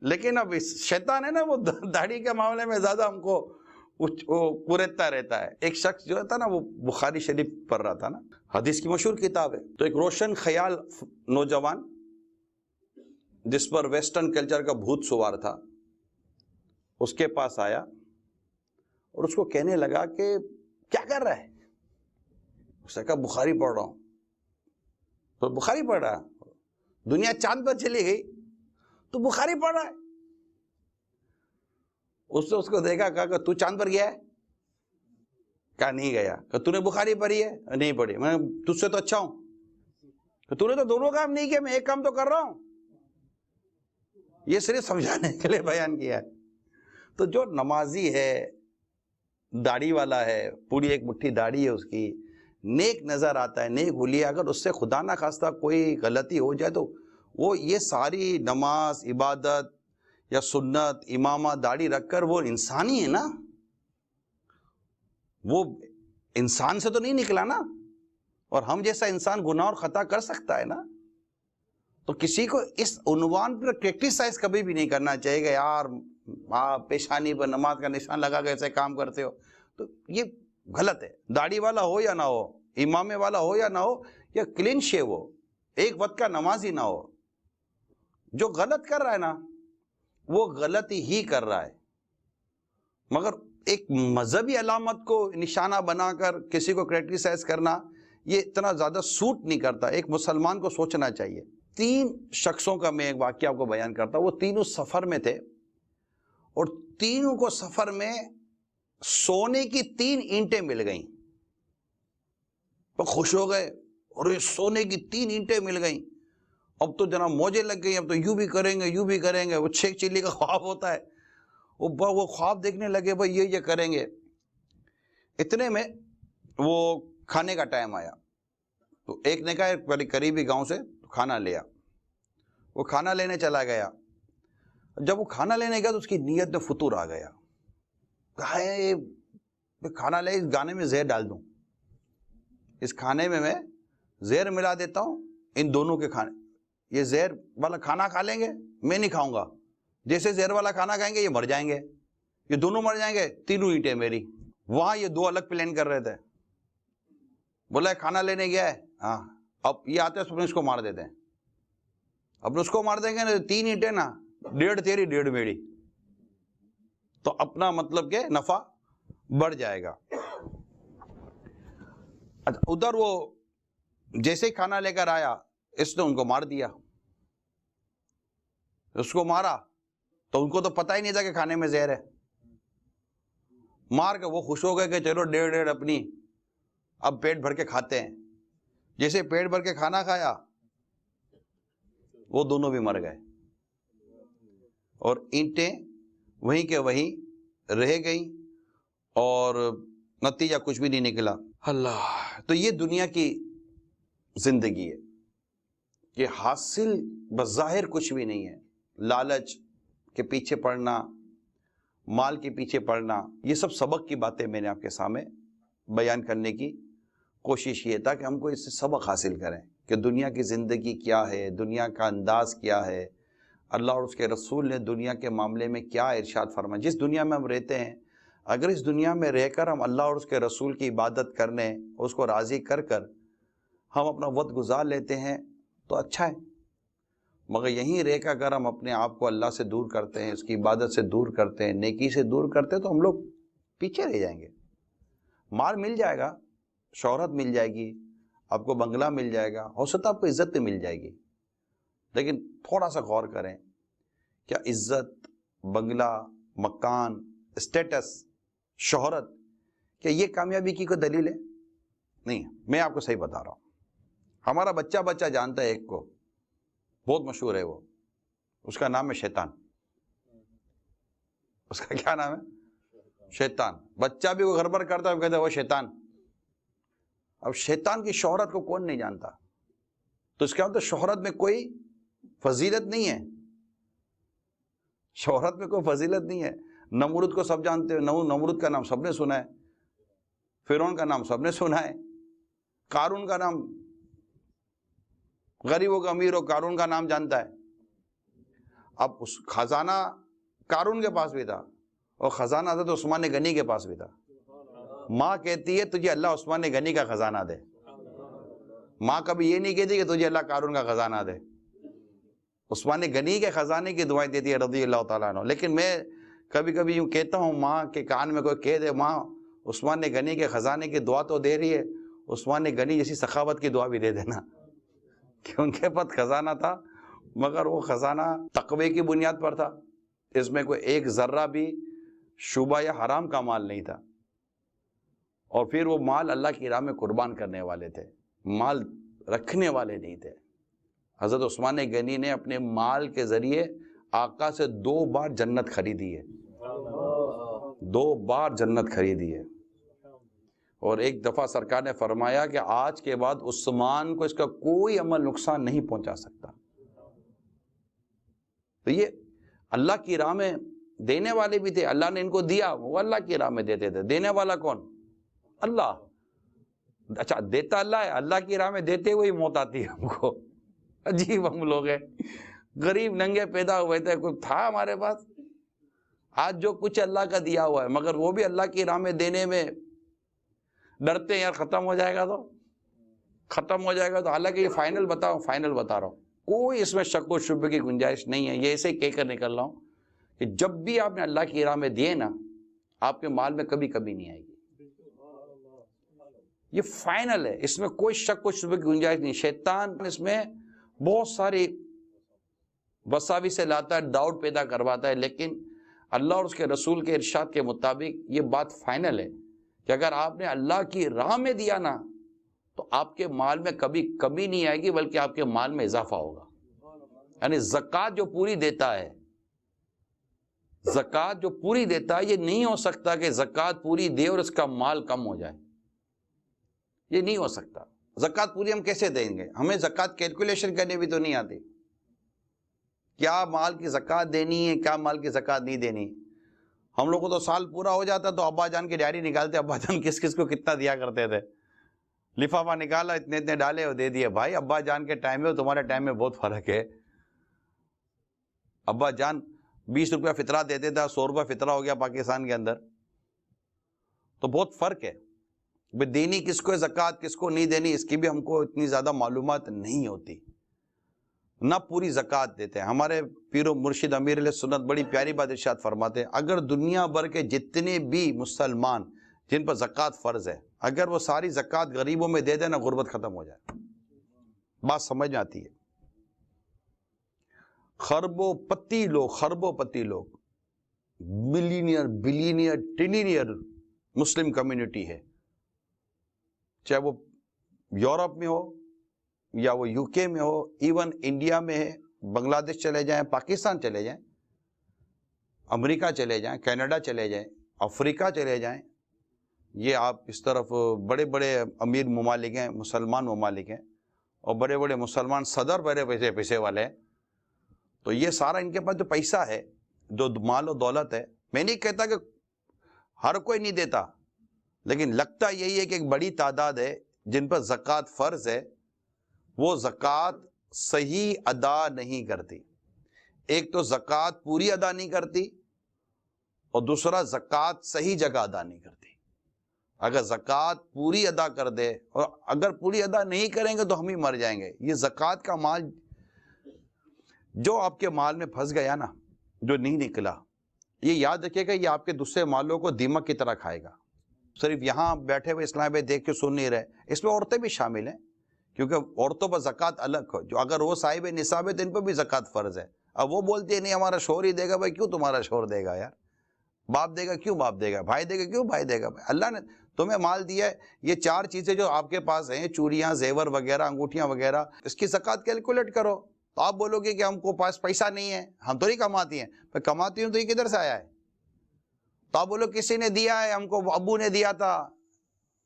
لیکن اب شیطان ہے نا وہ داڑھی کے معاملے میں زیادہ ہم کو پریتتا رہتا ہے. ایک شخص جو تھا نا وہ بخاری شریف پڑھ رہا تھا نا، حدیث کی مشہور کتاب ہے. تو ایک روشن خیال نوجوان جس پر ویسٹرن کلچر کا بھوت سوار تھا اس کے پاس آیا اور اس کو کہنے لگا کہ کیا کر رہا ہے؟ اس نے کہا بخاری پڑھ رہا ہوں. تو بخاری پڑھ رہا ہے، دنیا چاند پر چلی گئی تو بخاری پڑھ رہا ہے. اس نے اس کو دیکھا، کہا کہ تو چاند پر گیا ہے؟ کہا نہیں گیا. کہ تو نے بخاری پڑھی ہے؟ نہیں پڑھی. میں تجھ سے تو اچھا ہوں. کہ تو نے تو دونوں کام نہیں کیا، میں ایک کام تو کر رہا ہوں. یہ صرف سمجھانے کے لیے بیان کیا ہے. تو جو نمازی ہے، داڑھی والا ہے، پوری ایک مٹھی داڑھی ہے اس کی، نیک نظر آتا ہے، نیک حلیہ، اگر اس سے خدا نہ خواستہ کوئی غلطی ہو جائے تو وہ یہ ساری نماز، عبادت یا سنت، امامہ، داڑھی رکھ کر وہ انسانی ہے نا، وہ انسان سے تو نہیں نکلا نا. اور ہم جیسا انسان گناہ اور خطا کر سکتا ہے نا. تو کسی کو اس عنوان پر کرٹیسائز کبھی بھی نہیں کرنا چاہیے کہ یار آپ پیشانی پر نماز کا نشان لگا کے ایسے کام کرتے ہو. تو یہ غلط ہے. داڑھی والا ہو یا نہ ہو، امامے والا ہو یا نہ ہو، یا کلین شیو ہو، ایک وقت کا نمازی نہ ہو، جو غلط کر رہا ہے نا وہ غلط ہی کر رہا ہے. مگر ایک مذہبی علامت کو نشانہ بنا کر کسی کو کرٹیسائز کرنا یہ اتنا زیادہ سوٹ نہیں کرتا. ایک مسلمان کو سوچنا چاہیے. 3 شخصوں کا میں ایک واقعہ آپ کو بیان کرتا ہوں. وہ تینوں سفر میں تھے اور تینوں کو سفر میں سونے کی 3 اینٹیں مل گئیں. وہ خوش ہو گئے اور یہ سونے کی 3 اینٹیں مل گئیں. اب تو جناب موجیں لگ گئی، اب تو یوں بھی کریں گے، یوں بھی کریں گے. وہ 6 چلی کا خواب ہوتا ہے، وہ خواب دیکھنے لگے بھائی یہ کریں گے. اتنے میں وہ کھانے کا ٹائم آیا تو ایک نے کہا قریبی گاؤں سے کھانا لیا. وہ کھانا لینے چلا گیا. جب وہ کھانا لینے گیا تو اس کی نیت میں فطور آ گیا. کہا کھانا لے، اس گانے میں زہر ڈال دوں، اس کھانے میں زہر ملا دیتا ہوں ان دونوں کے کھانے. یہ زہر والا کھانا کھا لیں گے، میں نہیں کھاؤں گا. جیسے زہر والا کھانا کھائیں گے یہ مر جائیں گے، یہ دونوں مر جائیں گے. تینوں اینٹیں میری. وہاں یہ 2 الگ پلان کر رہے تھے. بولا کھانا لینے گیا ہے، ہاں اب یہ آتے ہیں اس کو مار دیتے ہیں. اب اس کو مار دیں گے نا 3 اینٹیں نا، 1.5 تیری 1.5 میری، تو اپنا مطلب کہ نفع بڑھ جائے گا. ادھر وہ جیسے ہی کھانا لے کر آیا اس نے ان کو مار دیا. اس کو مارا تو ان کو تو پتہ ہی نہیں تھا کہ کھانے میں زہر ہے. مار کے وہ خوش ہو گئے کہ چلو 1.5 اپنی اب پیٹ بھر کے کھاتے ہیں. جیسے پیٹ بھر کے کھانا کھایا وہ دونوں بھی مر گئے اور اینٹیں وہیں کے وہیں رہ گئیں اور نتیجہ کچھ بھی نہیں نکلا۔ اللہ، تو یہ دنیا کی زندگی ہے کہ حاصل بظاہر کچھ بھی نہیں ہے، لالچ کے پیچھے پڑنا، مال کے پیچھے پڑنا، یہ سب سبق کی باتیں میں نے آپ کے سامنے بیان کرنے کی کوشش یہ تھا کہ ہم کو اس سے سبق حاصل کریں کہ دنیا کی زندگی کیا ہے، دنیا کا انداز کیا ہے، اللہ اور اس کے رسول نے دنیا کے معاملے میں کیا ارشاد فرمایا۔ جس دنیا میں ہم رہتے ہیں، اگر اس دنیا میں رہ کر ہم اللہ اور اس کے رسول کی عبادت کرنے، اس کو راضی کر کر ہم اپنا وقت گزار لیتے ہیں تو اچھا ہے، مگر یہیں رہ کر اگر ہم اپنے آپ کو اللہ سے دور کرتے ہیں، اس کی عبادت سے دور کرتے ہیں، نیکی سے دور کرتے ہیں، تو ہم لوگ پیچھے رہ جائیں گے۔ مال مل جائے گا، شہرت مل جائے گی، آپ کو بنگلہ مل جائے گا، ہو سکتا ہے آپ کو عزت بھی مل جائے گی، لیکن تھوڑا سا غور کریں، کیا عزت، بنگلہ، مکان، اسٹیٹس، شہرت، کیا یہ کامیابی کی کوئی دلیل ہے؟ نہیں۔ میں آپ کو صحیح بتا رہا ہوں، ہمارا بچہ جانتا ہے ایک کو، بہت مشہور ہے وہ، اس کا نام ہے شیطان۔ اس کا کیا نام ہے؟ شیطان۔ بچہ بھی وہ گڑبڑ کرتا ہے، وہ کہتا ہے وہ شیطان۔ اب شیطان کی شہرت کو کون نہیں جانتا؟ تو اس کا مطلب شہرت میں کوئی فضیلت نہیں ہے، شہرت میں کوئی فضیلت نہیں ہے۔ نمرود کو سب جانتے ہیں، نمرود کا نام سب نے سنا ہے، فرعون کا نام سب نے سنا ہے، قارون کا نام، غریب ہو کا امیر ہو، قارون کا نام جانتا ہے۔ اب اس خزانہ قارون کے پاس بھی تھا اور خزانہ حضرت عثمان غنی کے پاس بھی تھا۔ ماں کہتی ہے تجھے اللہ عثمان غنی کا خزانہ دے، ماں کبھی یہ نہیں کہتی کہ تجھے اللہ قارون کا خزانہ دے، عثمان غنی کے خزانے کی دعائیں دیتی ہے رضی اللہ تعالیٰ عنہ۔ لیکن میں کبھی کبھی یوں کہتا ہوں، ماں کے کان میں کوئی کہہ دے ماں عثمان غنی کے خزانے کی دعا تو دے رہی ہے، عثمان غنی جیسی سخاوت کی دعا بھی دے دینا، کہ ان کے پاس خزانہ تھا مگر وہ خزانہ تقوی کی بنیاد پر تھا، اس میں کوئی ایک ذرہ بھی شبہ یا حرام کا مال نہیں تھا، اور پھر وہ مال اللہ کی راہ میں قربان کرنے والے تھے، مال رکھنے والے نہیں تھے۔ حضرت عثمان غنی نے اپنے مال کے ذریعے آقا سے 2 بار جنت خریدی ہے، 2 بار جنت خریدی ہے، اور ایک دفعہ سرکار نے فرمایا کہ آج کے بعد عثمان کو اس کا کوئی عمل نقصان نہیں پہنچا سکتا۔ تو یہ اللہ کی راہ میں دینے والے بھی تھے، اللہ نے ان کو دیا، وہ اللہ کی راہ میں دیتے تھے۔ دینے والا کون؟ اللہ۔ اچھا، دیتا اللہ ہے، اللہ کی راہ میں دیتے ہوئے موت آتی ہے ہم کو۔ عجیب ہم لوگ ہیں، غریب ننگے پیدا ہوئے تھے، کوئی تھا ہمارے پاس؟ آج جو کچھ اللہ کا دیا ہوا ہے، مگر وہ بھی اللہ کی راہ میں دینے میں ڈرتے ہیں، یار ختم ہو جائے گا تو ختم ہو جائے گا تو۔ حالانکہ یہ فائنل بتا رہا ہوں، کوئی اس میں شک و شبہ کی گنجائش نہیں ہے۔ یہ ایسے ہی کہہ کر نکل رہا ہوں کہ جب بھی آپ نے اللہ کی راہ میں دیے نا، آپ کے مال میں کبھی کمی نہیں آئے گی، یہ فائنل ہے، اس میں کوئی شک و شبہ کی گنجائش نہیں۔ شیطان اس میں بہت ساری وساوی سے لاتا ہے، ڈاؤٹ پیدا کرواتا ہے، لیکن اللہ اور اس کے رسول کے ارشاد کے مطابق یہ بات فائنل ہے کہ اگر آپ نے اللہ کی راہ میں دیا نا تو آپ کے مال میں کبھی کمی نہیں آئے گی، بلکہ آپ کے مال میں اضافہ ہوگا۔ یعنی زکوٰۃ جو پوری دیتا ہے، زکوٰۃ جو پوری دیتا ہے، یہ نہیں ہو سکتا کہ زکوٰۃ پوری دے اور اس کا مال کم ہو جائے، یہ نہیں ہو سکتا۔ زکوٰۃ پوری ہم کیسے دیں گے؟ ہمیں زکوٰۃ کیلکولیشن کرنے بھی تو نہیں آتی، کیا مال کی زکوٰۃ دینی ہے، کیا مال کی زکوٰۃ نہیں دینی۔ ہم لوگ کو تو سال پورا ہو جاتا تو ابا جان کی ڈائری نکالتے، ابا جان کس کس کو کتنا دیا کرتے تھے، لفافہ نکالا، اتنے اتنے ڈالے اور دے دیے۔ بھائی ابا جان کے ٹائم میں اور تمہارے ٹائم میں بہت فرق ہے۔ ابا جان 20 روپیہ فطرہ دیتے تھا، 100 روپیہ فطرہ ہو گیا پاکستان کے اندر، تو بہت فرق ہے۔ دینی کس کو زکوٰۃ، کس کو نہیں دینی، اس کی بھی ہم کو اتنی زیادہ معلومات نہیں ہوتی، نہ پوری زکوٰۃ دیتے ہیں۔ ہمارے پیر و مرشد امیر علیہ سنت بڑی پیاری بات ارشاد فرماتے ہیں، اگر دنیا بھر کے جتنے بھی مسلمان جن پر زکوٰۃ فرض ہے، اگر وہ ساری زکوٰۃ غریبوں میں دے دیں نا، غربت ختم ہو جائے۔ بات سمجھ میں آتی ہے؟ خربوں پتی لوگ ملینئر، بلینئر، ٹریلینئر مسلم کمیونٹی ہے، چاہے وہ یورپ میں ہو، یا وہ یو کے میں ہو، ایون انڈیا میں ہے، بنگلہ دیش چلے جائیں، پاکستان چلے جائیں، امریکہ چلے جائیں، کینیڈا چلے جائیں، افریقہ چلے جائیں، یہ آپ اس طرف بڑے بڑے امیر ممالک ہیں، مسلمان ممالک ہیں، اور بڑے بڑے مسلمان صدر بڑے پیسے والے ہیں، تو یہ سارا ان کے پاس جو پیسہ ہے، جو مال و دولت ہے، میں نہیں کہتا کہ ہر کوئی نہیں دیتا، لیکن لگتا یہی ہے کہ ایک بڑی تعداد ہے جن پر زکوٰۃ فرض ہے، وہ زکوٰۃ صحیح ادا نہیں کرتی۔ ایک تو زکوٰۃ پوری ادا نہیں کرتی، اور دوسرا زکوٰۃ صحیح جگہ ادا نہیں کرتی۔ اگر زکوٰۃ پوری ادا کر دے، اور اگر پوری ادا نہیں کریں گے تو ہم ہی مر جائیں گے۔ یہ زکوٰۃ کا مال جو آپ کے مال میں پھنس گیا نا، جو نہیں نکلا، یہ یاد رکھیے گا، یہ آپ کے دوسرے مالوں کو دیمک کی طرح کھائے گا۔ صرف یہاں بیٹھے ہوئے اسلام میں دیکھ کے سن نہیں رہے، اس میں عورتیں بھی شامل ہیں، کیونکہ عورتوں پر زکوٰۃ الگ ہو، جو اگر وہ صاحب نصاب ہے تو ان پر بھی زکوٰۃ فرض ہے۔ اب وہ بولتی ہے نہیں ہمارا شوہر ہی دے گا۔ بھائی کیوں تمہارا شوہر دے گا یار؟ باپ دے گا کیوں؟ باپ دے گا۔ بھائی دے گا کیوں؟ بھائی دے گا۔ اللہ نے تمہیں مال دیا ہے، یہ چار چیزیں جو آپ کے پاس ہیں، چوڑیاں، زیور وغیرہ، انگوٹھیاں وغیرہ، اس کی زکوٰۃ کیلکولیٹ کرو۔ تو آپ بولو گے کہ ہم کو پاس پیسہ نہیں ہے، ہم تو نہیں کماتی ہیں۔ میں کماتی ہوں تو یہ کدھر سے آیا ہے؟ تو آپ بولو کسی نے دیا ہے، ہم کو ابو نے دیا تھا،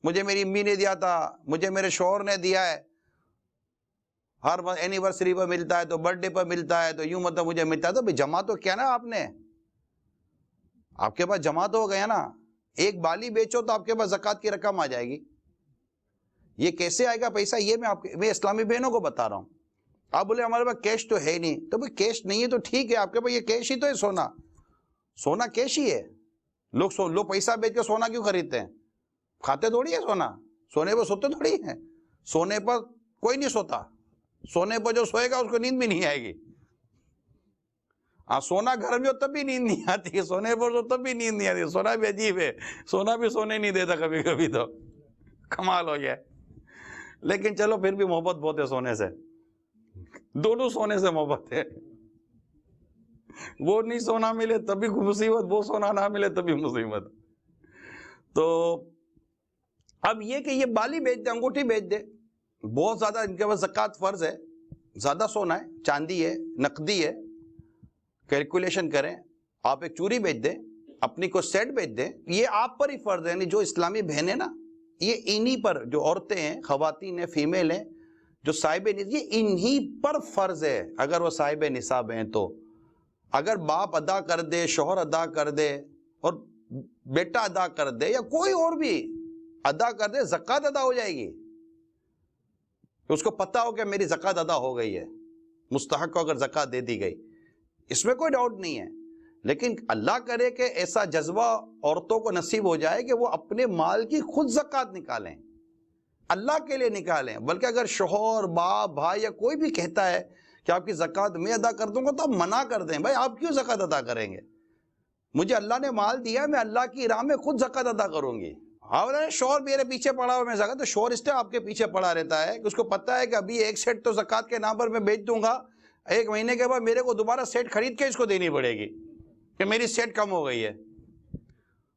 مجھے میری امی نے دیا تھا، مجھے میرے شوہر نے دیا ہے، ہر اینیورسری پر ملتا ہے، تو برتھ ڈے پر ملتا ہے، تو یوں مطلب مجھے ملتا ہے۔ تو بھائی جمع تو کیا نا آپ نے، آپ کے پاس جمع تو ہو گیا نا۔ ایک بالی بیچو تو آپ کے پاس زکوٰۃ کی رقم آ جائے گی۔ یہ کیسے آئے گا پیسہ؟ یہ میں اسلامی بہنوں کو بتا رہا ہوں۔ آپ بولے ہمارے پاس کیش تو ہے نہیں، تو بھائی کیش نہیں ہے تو ٹھیک ہے، آپ کے پاس یہ کیش ہی تو ہے، سونا کیش ہی ہے۔ لوگ پیسہ بیچ کے سونا کیوں خریدتے ہیں؟ کھاتے تھوڑی ہے سونا، سونے پر سوتے تھوڑی ہیں۔ سونے پر کوئی نہیں سوتا، سونے پر جو سوئے گا اس کو نیند بھی نہیں آئے گی۔ سونا گھر میں ہو تب بھی نیند نہیں آتی، سونے پر تو تب بھی نیند نہیں آتی۔ سونا بھی عجیب ہے، سونا بھی سونے نہیں دیتا کبھی کبھی، تو کمال ہو گیا۔ لیکن چلو پھر بھی محبت بہت ہے سونے سے، دونوں سونے سے محبت ہے۔ وہ نہیں سونا ملے تب بھی مصیبت، وہ سونا نہ ملے تب بھی مصیبت۔ تو اب یہ کہ یہ بالی بیچ دے، انگوٹھی بیچ دے، بہت زیادہ ان کے پاس زکوٰۃ فرض ہے، زیادہ سونا ہے، چاندی ہے، نقدی ہے، کیلکولیشن کریں۔ آپ ایک چوری بیچ دیں، اپنی کو سیٹ بیچ دیں، یہ آپ پر ہی فرض ہے۔ یعنی جو اسلامی بہنیں نا، یہ انہی پر، جو عورتیں ہیں، خواتین ہیں، فیمیل ہیں، جو صاحب نصاب، یہ انہی پر فرض ہے اگر وہ صاحب نصاب ہیں تو۔ اگر باپ ادا کر دے، شوہر ادا کر دے، اور بیٹا ادا کر دے، یا کوئی اور بھی ادا کر دے، زکوٰۃ ادا ہو جائے گی۔ اس کو پتا ہو کہ میری زکوٰۃ ادا ہو گئی ہے، مستحق کو اگر زکوٰۃ دے دی گئی، اس میں کوئی ڈاؤٹ نہیں ہے۔ لیکن اللہ کرے کہ ایسا جذبہ عورتوں کو نصیب ہو جائے کہ وہ اپنے مال کی خود زکوٰۃ نکالیں، اللہ کے لیے نکالیں۔ بلکہ اگر شوہر، باپ، بھائی یا کوئی بھی کہتا ہے کہ آپ کی زکوٰۃ میں ادا کر دوں گا، تو آپ منع کر دیں۔ بھائی آپ کیوں زکوٰۃ ادا کریں گے؟ مجھے اللہ نے مال دیا ہے، میں اللہ کی راہ میں خود زکوٰۃ ادا کروں گی۔ شوہر میرے پیچھے پڑا ہوا، میں زکوٰۃ، تو شوہر اس طرح آپ کے پیچھے پڑا رہتا ہے کہ اس کو پتا ہے کہ ابھی ایک سیٹ تو زکوٰۃ کے نام پر میں بیچ دوں گا، ایک مہینے کے بعد میرے کو دوبارہ سیٹ خرید کے اس کو دینی پڑے گی کہ میری سیٹ کم ہو گئی ہے۔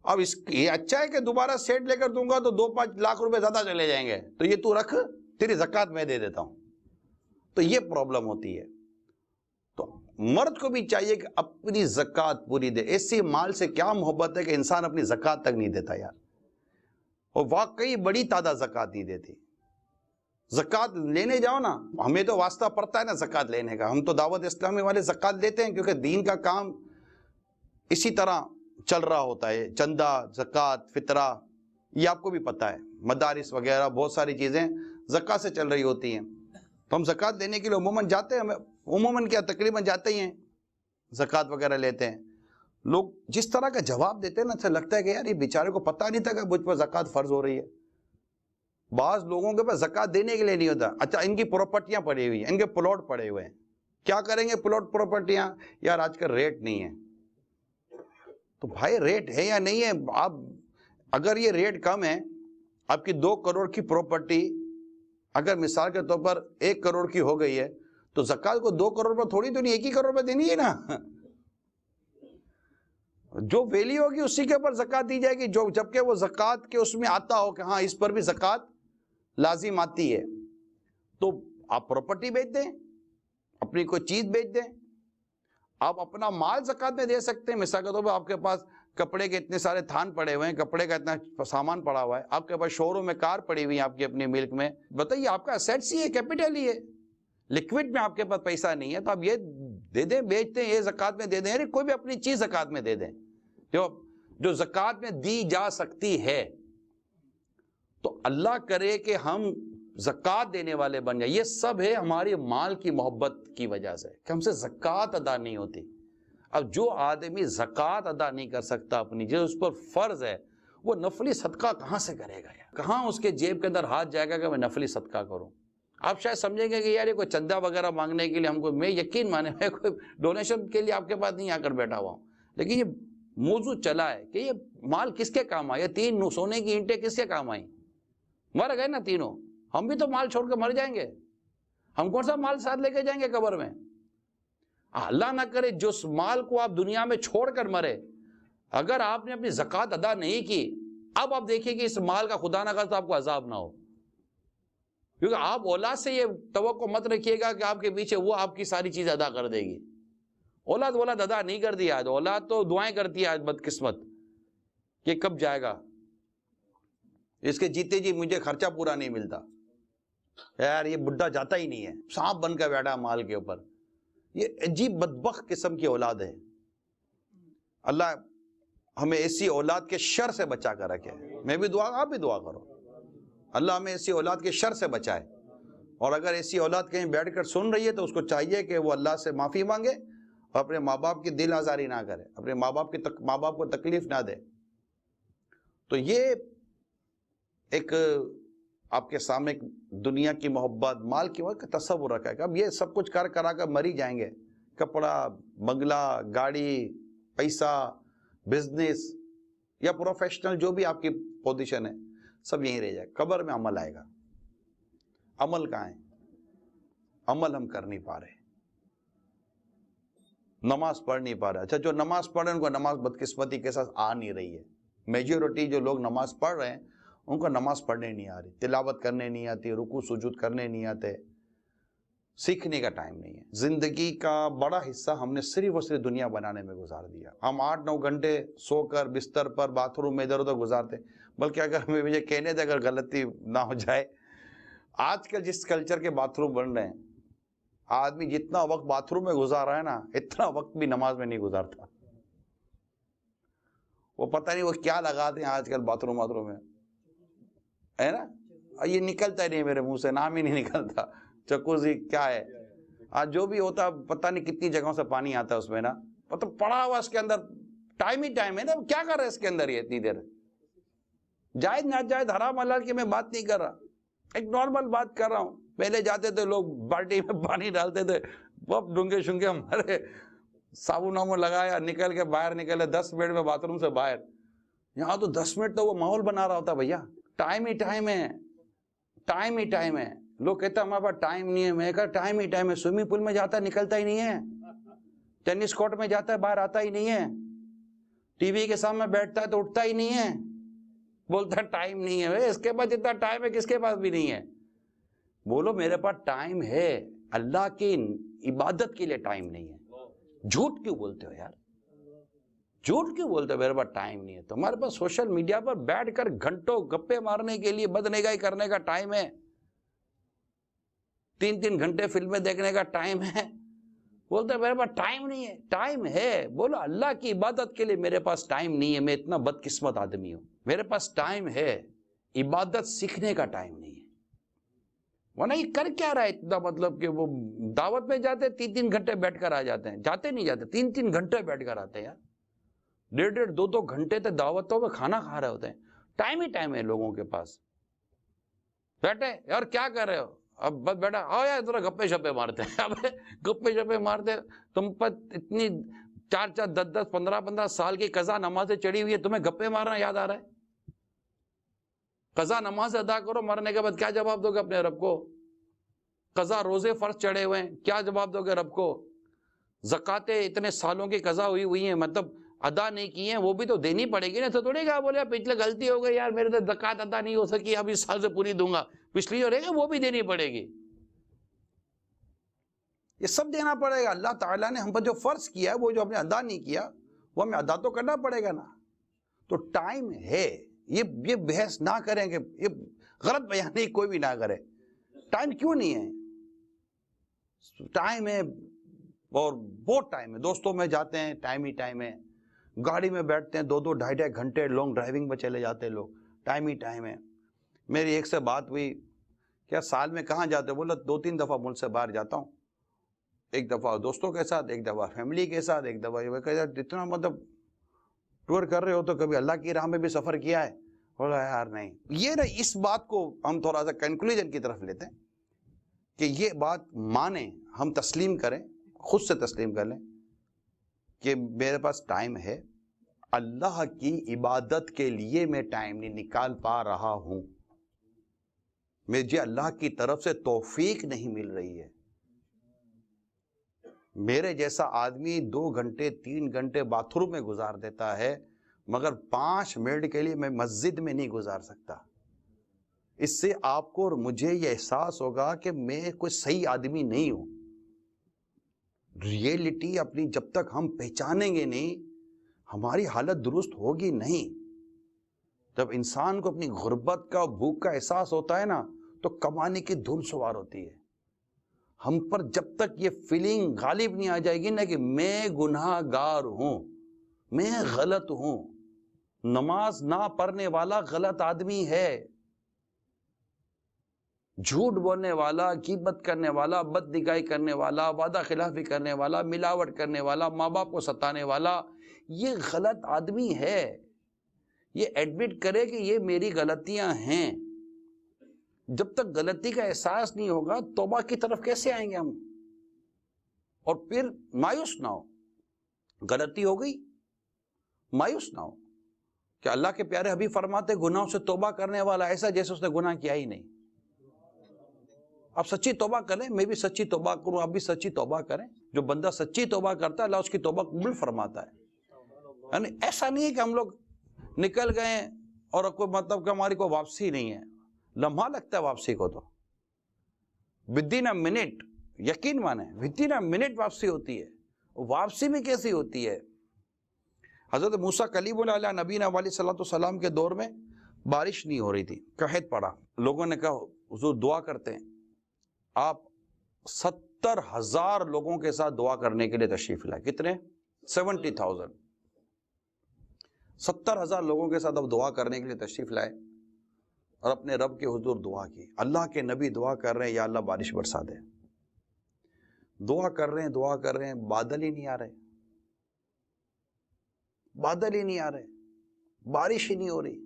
اب یہ اچھا ہے کہ دوبارہ سیٹ لے کر دوں گا تو 2-5 لاکھ روپے زیادہ چلے جائیں گے، تو یہ تو رکھ، تیری زکوٰۃ میں دے دیتا ہوں۔ تو یہ پرابلم ہوتی ہے۔ تو مرد کو بھی چاہیے کہ اپنی زکوٰۃ پوری دے۔ ایسی مال سے کیا محبت ہے کہ انسان اپنی زکوٰۃ تک نہیں دیتا یار، اور واقعی بڑی تعداد زکوٰۃ نہیں دیتی۔ زکوٰۃ لینے جاؤ نا، ہمیں تو واسطہ پڑتا ہے نا زکوٰۃ لینے کا، ہم تو دعوت اسلامی والے زکوٰۃ لیتے ہیں، کیونکہ دین کا کام اسی طرح چل رہا ہوتا ہے، چندہ، زکوٰۃ، فطرہ، یہ آپ کو بھی پتہ ہے، مدارس وغیرہ بہت ساری چیزیں زکوٰۃ سے چل رہی ہوتی ہیں۔ تو ہم زکوٰۃ دینے کے لیے عموماً جاتے ہیں، عموماً کیا تقریباً جاتے ہی ہیں، زکوٰۃ وغیرہ لیتے ہیں۔ لوگ جس طرح کا جواب دیتے ہیں نا، اچھا لگتا ہے کہ یار یہ بیچارے کو پتہ نہیں تھا کہ مجھ پر زکوٰۃ فرض ہو رہی ہے۔ بعض لوگوں کے پاس زکوٰۃ دینے کے لیے نہیں ہوتا، اچھا ان کی پراپرٹیاں پڑی ہوئی ہیں، ان کے پلاٹ پڑے ہوئے ہیں، کیا کریں گے پلاٹ پراپرٹیاں؟ یار آج کل ریٹ نہیں ہے۔ تو بھائی ریٹ ہے یا نہیں ہے؟ آپ اگر یہ ریٹ کم ہے، آپ کی 2 کروڑ کی پراپرٹی اگر مثال کے طور پر 1 کروڑ کی ہو گئی ہے، تو زکوٰۃ کو 2 کروڑ پر تھوڑی تو نہیں 1 ہی کروڑ پر دینی ہے نا۔ جو ویلیو ہوگی اسی کے اوپر زکوٰۃ دی جائے گی، جو جبکہ وہ زکوٰۃ کے اس میں آتا ہو کہ ہاں اس پر بھی زکوٰۃ لازم آتی ہے۔ تو آپ پراپرٹی بیچ دیں, اپنی کوئی چیز بیچ دیں, آپ اپنا مال زکوٰۃ میں دے سکتے ہیں. مثال کے طور پر آپ کے پاس کپڑے کے اتنے سارے تھان پڑے ہوئے ہیں, کپڑے کا اتنا سامان پڑا ہوا ہے, آپ کے پاس شو روم میں کار پڑی ہوئی ہے آپ کی اپنی ملک میں, بتائیے آپ کا اسیٹس ہی ہے, کیپٹل ہی ہے, لکوڈ میں آپ کے پاس پیسہ نہیں ہے, تو آپ یہ دے دیں, بیچ دیں, یہ زکوٰۃ میں دے دیں, یعنی کوئی بھی اپنی چیز زکوٰۃ میں دے دیں جو زکوٰۃ میں دی جا سکتی ہے. تو اللہ کرے کہ ہم زکوٰۃ دینے والے بن جائیں. یہ سب ہے ہماری مال کی محبت کی وجہ سے کہ ہم سے زکوٰۃ ادا نہیں ہوتی. اب جو آدمی زکوٰۃ ادا نہیں کر سکتا اپنی, جو اس پر فرض ہے, وہ نفلی صدقہ کہاں سے کرے گا یار؟ کہاں اس کے جیب کے اندر ہاتھ جائے گا کہ میں نفلی صدقہ کروں؟ آپ شاید سمجھیں گے کہ یار یہ کوئی چندہ وغیرہ مانگنے کے لیے ہم کو, میں یقین مانے میں کوئی ڈونیشن کے لیے آپ کے پاس نہیں آ کر بیٹھا ہوا ہوں, لیکن یہ موضوع چلا ہے کہ یہ مال کس کے کام آئے, 3 سونے کی اینٹیں کس کے کام آئیں؟ مر گئے نا تینوں, ہم بھی تو مال چھوڑ کے مر جائیں گے, ہم کون سا مال ساتھ لے کے جائیں گے قبر میں؟ اللہ نہ کرے جس مال کو آپ دنیا میں چھوڑ کر مرے, اگر آپ نے اپنی زکوٰۃ ادا نہیں کی, اب آپ دیکھیں کہ اس مال کا خدا نہ کرے آپ کو عذاب نہ ہو. کیونکہ آپ اولاد سے یہ توقع مت رکھیے گا کہ آپ کے پیچھے وہ آپ کی ساری چیز ادا کر دے گی. اولاد ادا نہیں کرتی آج, اولاد تو دعائیں کرتی ہے آج بدقسمت کہ کب جائے گا, اس کے جیتے جی مجھے خرچہ پورا نہیں ملتا, یار یہ بڈھا جاتا ہی نہیں ہے, سانپ بن کے بیٹھا مال کے اوپر. یہ عجیب بدبخت قسم کی اولاد ہے. اللہ ہمیں ایسی اولاد کے شر سے بچا کر رکھے. میں بھی دعا, آپ بھی دعا کرو, اللہ ہمیں ایسی اولاد کے شر سے بچائے. اور اگر ایسی اولاد کہیں بیٹھ کر سن رہی ہے تو اس کو چاہیے کہ وہ اللہ سے معافی مانگے اور اپنے ماں باپ کی دل آزاری نہ کرے, اپنے ماں باپ کو تکلیف نہ دے. تو یہ ایک آپ کے سامنے دنیا کی محبت, مال کی محبت کا تصور رکھا ہے کہ اب یہ سب کچھ کرا کر مر ہی جائیں گے. کپڑا, بنگلہ, گاڑی, پیسہ, بزنس یا پروفیشنل جو بھی آپ کی پوزیشن ہے, سب یہیں رہ جائے. قبر میں عمل آئے گا. عمل کہاں ہے؟ عمل ہم کر نہیں پا رہے, نماز پڑھ نہیں پا رہے. اچھا جو نماز پڑھ رہے ہیں ان کو نماز بدقسمتی کے ساتھ آ نہیں رہی ہے. میجورٹی جو لوگ نماز پڑھ رہے ہیں ان کو نماز پڑھنے نہیں آ رہی, تلاوت کرنے نہیں آتی, رکوع سجود کرنے نہیں آتے, سیکھنے کا ٹائم نہیں ہے. زندگی کا بڑا حصہ ہم نے صرف اور صرف دنیا بنانے میں گزار دیا. ہم 8-9 گھنٹے سو کر بستر پر, باتھ روم میں ادھر ادھر گزارتے. بلکہ اگر مجھے کہنے دے اگر غلطی نہ ہو جائے, آج کل جس کلچر کے باتھ روم بن رہے ہیں, آدمی جتنا وقت باتھ روم میں گزار رہا ہے نا, اتنا وقت بھی نماز میں نہیں گزارتا. وہ پتہ نہیں وہ کیا لگاتے ہیں آج کل باتھ روم میں, ہے نا, یہ نکلتا ہی نہیں میرے منہ سے, نام ہی نہیں نکلتا. چکوزی کیا ہے آج جو بھی ہوتا, پتہ نہیں کتنی جگہوں سے پانی آتا ہے اس میں نا, مطلب پڑا ہوا اس کے اندر ٹائم ہی ٹائم ہے نا. کیا کر رہے ہیں اس کے اندر یہ اتنی دیر؟ جائز ناجائز حرام حلال کی میں بات نہیں کر رہا, ایک نارمل بات کر رہا ہوں. پہلے جاتے تھے لوگ بالٹی میں پانی ڈالتے تھے, بہت ڈونگے شنگے ہمارے, صابن لگایا, نکل کے باہر نکلے 10 منٹ میں باتھ روم سے باہر. یہاں تو 10 منٹ تو وہ ماحول بنا رہا ہوتا بھیا. ٹائم ہی ٹائم ہے, ٹائم ہی ٹائم ہے. لوگ کہتے ہیں ہمارے پاس ٹائم نہیں ہے. میں کہا ٹائم ہی ٹائم ہے. سوئمنگ پول میں جاتا ہے نکلتا ہی نہیں ہے, ٹینس کورٹ میں جاتا ہے باہر آتا ہی نہیں ہے, ٹی وی کے سامنے بیٹھتا ہے تو اٹھتا ہی نہیں ہے, بولتا ہے ٹائم نہیں ہے. اس کے پاس جتنا ٹائم ہے کس کے پاس بھی نہیں ہے. بولو میرے پاس ٹائم ہے, اللہ کی عبادت کے لیے ٹائم نہیں ہے. جھوٹ کیوں بولتے ہو یار, جھوٹ کیوں بولتے ہو میرے پاس ٹائم نہیں ہے؟ تمہارے پاس سوشل میڈیا پر بیٹھ کر گھنٹوں گپے مارنے کے لیے بدنگاہی کرنے کا ٹائم ہے, 3 گھنٹے فلمیں دیکھنے کا ٹائم ہے. بولتے میرے پاس ٹائم نہیں ہے. ٹائم ہے. بولو اللہ کی عبادت کے لیے میرے پاس ٹائم نہیں ہے. میں اتنا بدقسمت آدمی ہوں, میرے پاس ٹائم ہے, عبادت سیکھنے کا ٹائم نہیں ہے. ورنہ یہ کر کیا رہا ہے اتنا, مطلب کہ وہ دعوت میں جاتے 3 گھنٹے بیٹھ کر آ جاتے ہیں, جاتے نہیں جاتے 3 گھنٹے بیٹھ کر آتے ہیں یار, 1.5 2 گھنٹے تک دعوتوں میں کھانا کھا رہے ہوتے ہیں. ٹائم ہی ٹائم ہے لوگوں کے پاس. بیٹھے یار کیا کر رہے ہو, اب بس بیٹھا آؤ یار ذرا گپے شپے مارتے ہیں. اب گپے شپے مارتے, تم پر اتنی 4 10 15 سال کی قضا نمازیں چڑھی ہوئی ہے, تمہیں گپے مارنا یاد آ رہا ہے؟ قضا نماز ادا کرو, مرنے کے بعد کیا جواب دو گے اپنے رب کو؟ قضا روزے فرض چڑھے ہوئے ہیں, کیا جواب دو گے رب کو؟ زکاتیں اتنے سالوں کی قضا ہوئی ہیں, مطلب ادا نہیں کی ہیں, وہ بھی تو دینی پڑے گی نا. تو تھوڑی کہا بولے پچھلے غلطی ہو گئی یار, میرے تو زکات ادا نہیں ہو سکی, اب اس سال سے پوری دوں گا. پچھلی جو رہے گی وہ بھی دینی پڑے گی. یہ سب دینا پڑے گا. اللہ تعالیٰ نے ہم پر جو فرض کیا ہے وہ جو ہم نے ادا نہیں کیا وہ ہمیں ادا تو کرنا پڑے گا نا. تو ٹائم ہے, یہ بحث نہ کریں کہ یہ غلط بیانی کوئی بھی نہ کرے. ٹائم کیوں نہیں ہے؟ ٹائم ہے, اور بہت ٹائم ہے. دوستوں میں جاتے ہیں ٹائم ہی ٹائم ہے, گاڑی میں بیٹھتے ہیں 2-2 ڈھائی گھنٹے لانگ ڈرائیونگ میں چلے جاتے ہیں لوگ, ٹائم ہی ٹائم ہے. میری ایک سے بات ہوئی, کیا سال میں کہاں جاتے ہو؟ بولا 2-3 دفعہ ملک سے باہر جاتا ہوں, ایک دفعہ دوستوں کے ساتھ, ایک دفعہ فیملی کے ساتھ, ایک دفعہ. اتنا مطلب ٹور کر رہے ہو تو کبھی اللہ کی راہ میں بھی سفر کیا ہے؟ بولا یار نہیں. یہ نا اس بات کو ہم تھوڑا سا کنکلوژن کی طرف لیتے ہیں کہ یہ بات مانیں, ہم تسلیم کریں, خود سے تسلیم کر لیں کہ میرے پاس ٹائم ہے, اللہ کی عبادت کے لیے میں ٹائم نہیں نکال پا رہا ہوں, مجھے اللہ کی طرف سے توفیق نہیں مل رہی ہے. میرے جیسا آدمی 2 گھنٹے 3 گھنٹے باتھ روم میں گزار دیتا ہے, مگر 5 منٹ کے لیے میں مسجد میں نہیں گزار سکتا. اس سے آپ کو اور مجھے یہ احساس ہوگا کہ میں کوئی صحیح آدمی نہیں ہوں. ریئلٹی اپنی جب تک ہم پہچانیں گے نہیں, ہماری حالت درست ہوگی نہیں. جب انسان کو اپنی غربت کا بھوک کا احساس ہوتا ہے نا تو کمانے کی دھن سوار ہوتی ہے. ہم پر جب تک یہ فیلنگ غالب نہیں آ جائے گی نا کہ میں گناہ گار ہوں, میں غلط ہوں, نماز نہ پڑھنے والا غلط آدمی ہے, جھوٹ بولنے والا, غیبت کرنے والا, بدنگاہی کرنے والا, وعدہ خلافی کرنے والا, ملاوٹ کرنے والا, ماں باپ کو ستانے والا, یہ غلط آدمی ہے. یہ ایڈمٹ کرے کہ یہ میری غلطیاں ہیں. جب تک غلطی کا احساس نہیں ہوگا توبہ کی طرف کیسے آئیں گے ہم؟ اور پھر مایوس نہ ہو, غلطی ہو گئی مایوس نہ ہو. کہ اللہ کے پیارے حبیب فرماتے گناہوں سے توبہ کرنے والا ایسا جیسے اس نے گناہ کیا ہی نہیں. آپ سچی توبہ کریں, میں بھی سچی توبہ کروں, آپ بھی سچی توبہ کریں. جو بندہ سچی توبہ کرتا ہے اللہ اس کی توبہ قبول فرماتا ہے. یعنی ایسا نہیں ہے کہ ہم لوگ نکل گئے اور کوئی مطلب کہ ہماری کوئی واپسی نہیں ہے. لمحہ لگتا ہے واپسی کو, تو ودن اے منٹ, یقین مانیں ودن اے منٹ واپسی ہوتی ہے. واپسی میں کیسی ہوتی ہے؟ حضرت موسیٰ کلیم اللہ علیہ نبینا علیہ صلاۃ والسلام کے دور میں بارش نہیں ہو رہی تھی, قحط پڑا. لوگوں نے کہا حضور دعا کرتے ہیں. آپ 70,000 لوگوں کے ساتھ دعا کرنے کے لیے تشریف لائے. کتنے؟ 70,000. 70,000 لوگوں کے ساتھ اب دعا کرنے کے لیے تشریف لائے اور اپنے رب کے حضور دعا کی. اللہ کے نبی دعا کر رہے ہیں یا اللہ بارش برسا دے. دعا کر رہے ہیں, بادل ہی نہیں آ رہے, بادل ہی نہیں آ رہے, بارش ہی نہیں ہو رہی.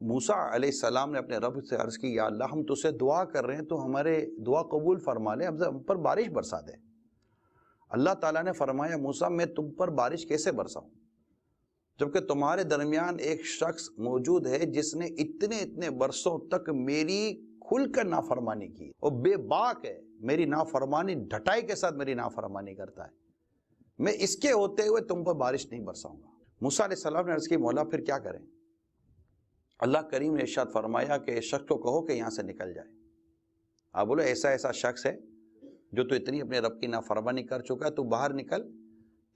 موسیٰ علیہ السلام نے اپنے رب سے عرض کی, یا اللہ ہم تجھ سے دعا کر رہے ہیں تو ہمارے دعا قبول فرما لے, ہم پر بارش برسا دے. اللہ تعالیٰ نے فرمایا موسیٰ میں تم پر بارش کیسے برساؤں جبکہ تمہارے درمیان ایک شخص موجود ہے جس نے اتنے برسوں تک میری کھل کر نافرمانی کی اور بے باک ہے, میری نافرمانی ڈھٹائی کے ساتھ میری نافرمانی کرتا ہے. میں اس کے ہوتے ہوئے تم پر بارش نہیں برساؤں گا. موسیٰ علیہ السلام نے عرض کی مولا پھر کیا کریں؟ اللہ کریم نے ارشاد فرمایا کہ اس شخص کو کہو کہ یہاں سے نکل جائے. آپ بولو ایسا شخص ہے جو تو اتنی اپنے رب کی نافرمانی کر چکا ہے, تو باہر نکل,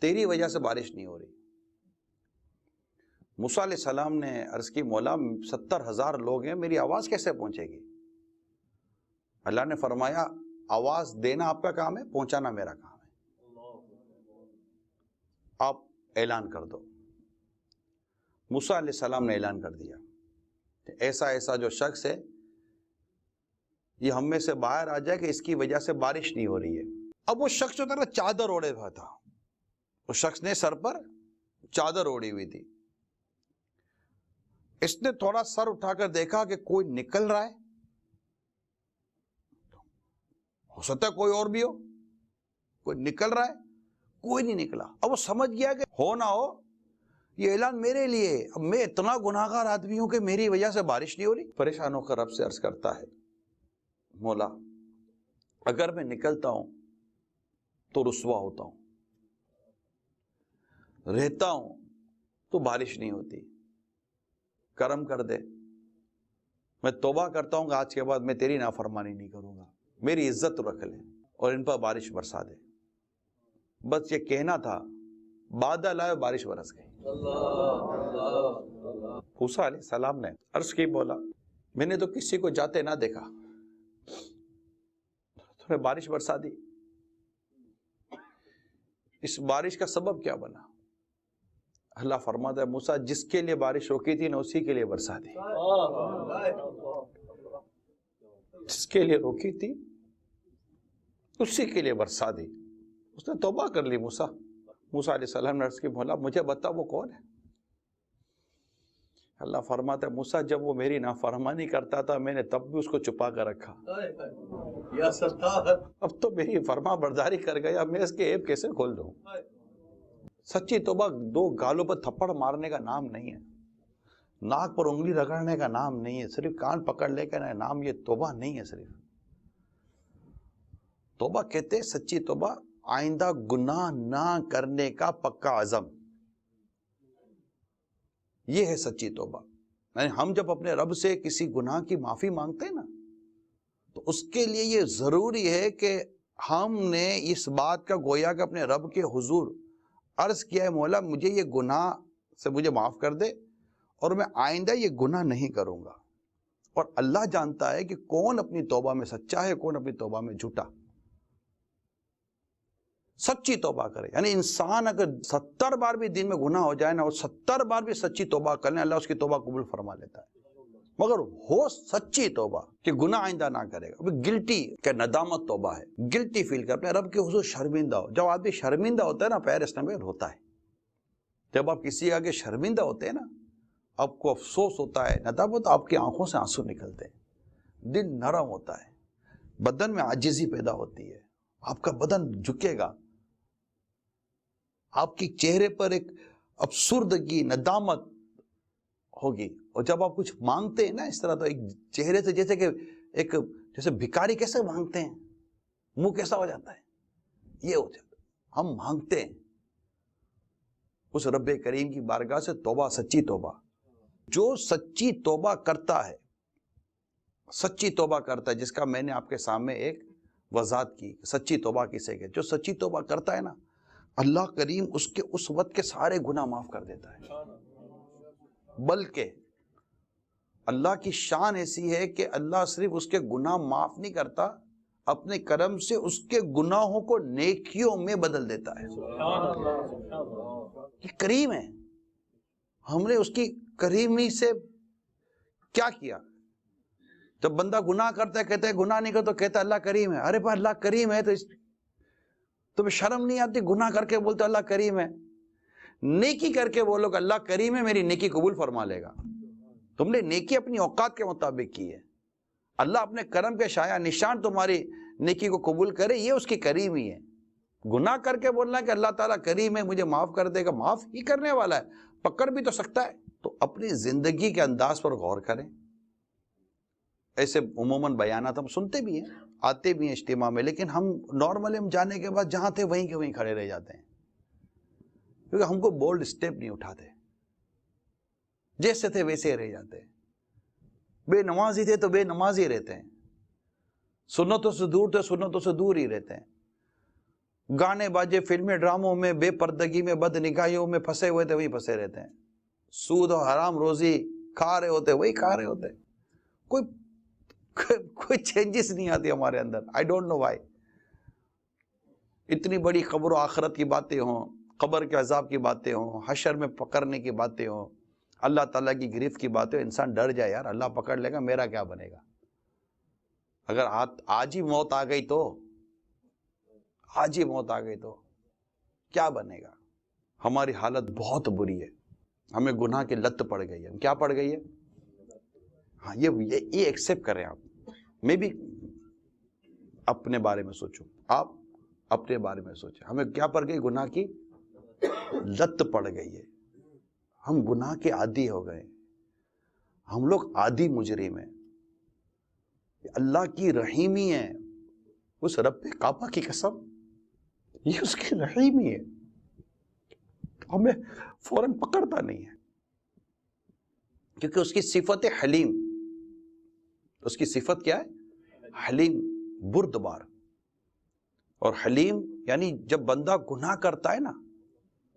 تیری وجہ سے بارش نہیں ہو رہی. موسیٰ علیہ السلام نے عرض کی مولا 70,000 لوگ ہیں, میری آواز کیسے پہنچے گی؟ اللہ نے فرمایا آواز دینا آپ کا کام ہے, پہنچانا میرا کام ہے. آپ اعلان کر دو. موسیٰ علیہ السلام نے اعلان کر دیا ایسا جو شخص ہے یہ ہم میں سے باہر آ جائے کہ اس کی وجہ سے بارش نہیں ہو رہی ہے. اب وہ شخص جو تھا نا چادر اوڑے ہوا تھا, اس شخص نے سر پر چادر اوڑی ہوئی تھی. اس نے تھوڑا سر اٹھا کر دیکھا کہ کوئی نکل رہا ہے, ہو سکتا ہے کوئی اور بھی ہو, کوئی نکل رہا ہے, کوئی نہیں نکلا. اب وہ سمجھ گیا کہ ہو نہ ہو یہ اعلان میرے لیے, اب میں اتنا گناہگار آدمی ہوں کہ میری وجہ سے بارش نہیں ہو رہی. پریشان ہو کر رب سے عرض کرتا ہے مولا اگر میں نکلتا ہوں تو رسوا ہوتا ہوں, رہتا ہوں تو بارش نہیں ہوتی, کرم کر دے. میں توبہ کرتا ہوں کہ آج کے بعد میں تیری نافرمانی نہیں کروں گا. میری عزت رکھ لے اور ان پر بارش برسا دے. بس یہ کہنا تھا، بادل آئے بارش برس گئی. موسیٰ علیہ السلام نے عرض کی، بولا میں نے تو کسی کو جاتے نہ دیکھا، تو نے بارش برسا دی. اس بارش کا سبب کیا بنا؟ اللہ فرماتا ہے موسیٰ جس کے لیے بارش روکی تھی نا اسی کے لیے برسا دی. جس کے لیے روکی تھی اسی کے لیے برسا دی. اس نے توبہ کر لی. موسیٰ علیہ السلام نے عرض کی، بولا مجھے بتا وہ کون ہے؟ اللہ فرماتا ہے موسیٰ جب وہ میری نافرمانی کرتا تھا میں نے تب بھی اس کو چھپا کر رکھا، اب تو میری فرما برداری کر گیا، اب میں اس کے عیب کیسے کھول دوں؟ سچی توبہ دو گالوں پر تھپڑ مارنے کا نام نہیں ہے، ناک پر انگلی رگڑنے کا نام نہیں ہے، صرف کان پکڑ لے کا نام یہ توبہ نہیں ہے. صرف توبہ کہتے ہیں سچی توبہ آئندہ گناہ نہ کرنے کا پکا عزم، یہ ہے سچی توبہ. یعنی ہم جب اپنے رب سے کسی گناہ کی معافی مانگتے ہیں نا تو اس کے لیے یہ ضروری ہے کہ ہم نے اس بات کا گویا کہ اپنے رب کے حضور عرض کیا ہے، مولا مجھے یہ گناہ سے مجھے معاف کر دے اور میں آئندہ یہ گناہ نہیں کروں گا. اور اللہ جانتا ہے کہ کون اپنی توبہ میں سچا ہے، کون اپنی توبہ میں جھوٹا. سچی توبہ کرے، یعنی انسان اگر 70 بار بھی دن میں گناہ ہو جائے نا اور 70 بار بھی سچی توبہ کر لیں، اللہ اس کی توبہ قبول فرما لیتا ہے. مگر ہو سچی توبہ کہ گناہ آئندہ نہ کرے گا. گلٹی کہ ندامت توبہ ہے، گلٹی فیل کر اپنے رب کے حضور شرمندہ ہو. جب آدمی شرمندہ ہوتا ہے نا پیر اس میں ہوتا ہے. جب آپ کسی آگے شرمندہ ہوتے ہیں نا آپ کو افسوس ہوتا ہے، ندامت، آپ کی آنکھوں سے آنسو نکلتے ہیں، دل نرم ہوتا ہے، بدن میں عاجزی پیدا ہوتی ہے، آپ کا بدن جھکے گا، آپ کی چہرے پر ایک افسردگی ندامت ہوگی. اور جب آپ کچھ مانگتے ہیں نا اس طرح تو ایک چہرے سے جیسے کہ ایک جیسے بھکاری کیسے مانگتے ہیں، منہ کیسا ہو جاتا ہے، یہ ہو جاتا ہے. ہم مانگتے ہیں اس رب کریم کی بارگاہ سے توبہ، سچی توبہ. جو سچی توبہ کرتا ہے، سچی توبہ کرتا ہے، جس کا میں نے آپ کے سامنے ایک وضاحت کی سچی توبہ کسے کہ جو سچی توبہ کرتا ہے نا اللہ کریم اس کے اس وقت کے سارے گناہ معاف کر دیتا ہے. بلکہ اللہ کی شان ایسی ہے کہ اللہ صرف اس کے گناہ معاف نہیں کرتا، اپنے کرم سے اس کے گناہوں کو نیکیوں میں بدل دیتا ہے. یہ کریم ہے. ہم نے اس کی کریمی سے کیا کیا؟ جب بندہ گناہ کرتا ہے کہتا ہے گناہ نہیں کرتا، کہتا ہے اللہ کریم ہے. ارے بھائی اللہ کریم ہے تو تمہیں شرم نہیں آتی؟ گناہ کر کے بولتے اللہ کریم ہے. نیکی کر کے بولو کہ اللہ کریم ہے میری نیکی قبول فرما لے گا. تم نے نیکی اپنی اوقات کے مطابق کی ہے، اللہ اپنے کرم کے شایع نشان تمہاری نیکی کو قبول کرے، یہ اس کی کریم ہی ہے. گناہ کر کے بولنا کہ اللہ تعالیٰ کریم ہے مجھے معاف کر دے گا، معاف ہی کرنے والا ہے، پکڑ بھی تو سکتا ہے. تو اپنی زندگی کے انداز پر غور کریں. ایسے عموماً بیانات ہم سنتے بھی ہیں، آتے بھی ہیں اجتماع میں، لیکن ہم نارملی ہم جانے کے بعد جہاں تھے وہیں کے وہیں کھڑے رہ جاتے ہیں، کیونکہ ہم کو بولڈ سٹیپ نہیں اٹھاتے، جیسے تھے ویسے رہ جاتے ہیں. بے نمازی تھے تو بے نمازی رہتے ہیں، سنتوں سے دور تھے سنتوں سے دور ہی رہتے ہیں. گانے باجے فلمیں ڈراموں میں بے پردگی میں بد نگاہیوں میں پھنسے ہوئے تھے وہیں پھنسے رہتے ہیں. سود و حرام روزی کھا رہے ہوتے وہی کھا رہے ہوتے. کوئی چینجز نہیں آتی ہمارے اندر. I don't know Y. اتنی بڑی قبر و آخرت کی باتیں ہوں، قبر کے عذاب کی باتیں ہوں، حشر میں پکڑنے کی باتیں ہوں، اللہ تعالیٰ کی گرفت کی باتیں، انسان ڈر جائے یار اللہ پکڑ لے گا میرا کیا بنے گا. اگر آج ہی موت آ گئی تو، آج ہی موت آ گئی تو کیا بنے گا. ہماری حالت بہت بری ہے، ہمیں گناہ کی لت پڑ گئی ہے. کیا پڑ گئی ہے؟ ہاں یہ ایکسیپٹ کریں. آپ میں بھی اپنے بارے میں سوچوں، آپ اپنے بارے میں سوچیں. ہمیں کیا پڑ گئی؟ گناہ کی لت پڑ گئی ہے. ہم گناہ کے عادی ہو گئے. ہم لوگ عادی مجرم ہیں. اللہ کی رحیمی ہے، اس رب کعبہ کی قسم یہ اس کی رحیمی ہے، ہمیں فوراً پکڑتا نہیں ہے، کیونکہ اس کی صفت حلیم. اس کی صفت کیا ہے؟ حلیم. بردبار. اور حلیم یعنی جب بندہ گناہ کرتا ہے نا،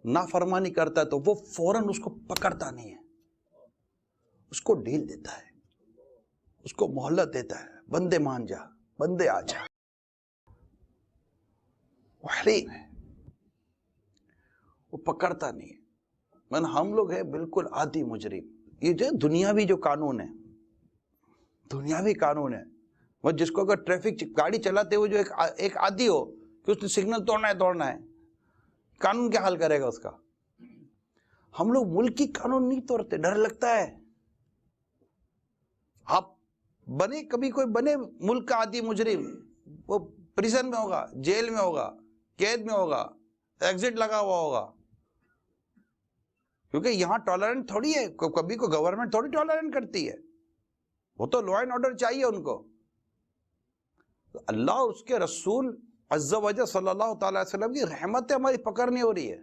نافرمانی کرتا ہے، تو وہ فوراً اس کو پکڑتا نہیں ہے، اس کو ڈھیل دیتا ہے، اس کو مہلت دیتا ہے، بندے مان جا، بندے آ جا. وہ حلیم ہے، وہ پکڑتا نہیں ہے. ہم لوگ ہیں بالکل عادی مجرم. یہ جو دنیاوی جو قانون ہے، دنیاوی قانون ہے، وہ جس کو اگر ٹریفک گاڑی چلاتے ہوئے جو ایک عادی ہو کہ اس نے سگنل توڑنا ہے، قانون کیا حل کرے گا اس کا؟ ہم لوگ ملکی قانون نہیں توڑتے، ڈر لگتا ہے. آپ بنے، کبھی کوئی بنے ملک کا عادی مجرم، وہ پریزن میں ہوگا، جیل میں ہوگا، قید میں ہوگا، ایگزٹ لگا ہوا ہوگا. کیونکہ یہاں ٹالرنٹ تھوڑی ہے، کبھی کو گورنمنٹ تھوڑی ٹالرنٹ کرتی ہے. وہ تو لا اینڈ آرڈر چاہیے ان کو. اللہ اس کے رسول عز و جل صلی اللہ تعالی وسلم کی رحمت ہماری پکڑ نہیں ہو رہی ہے.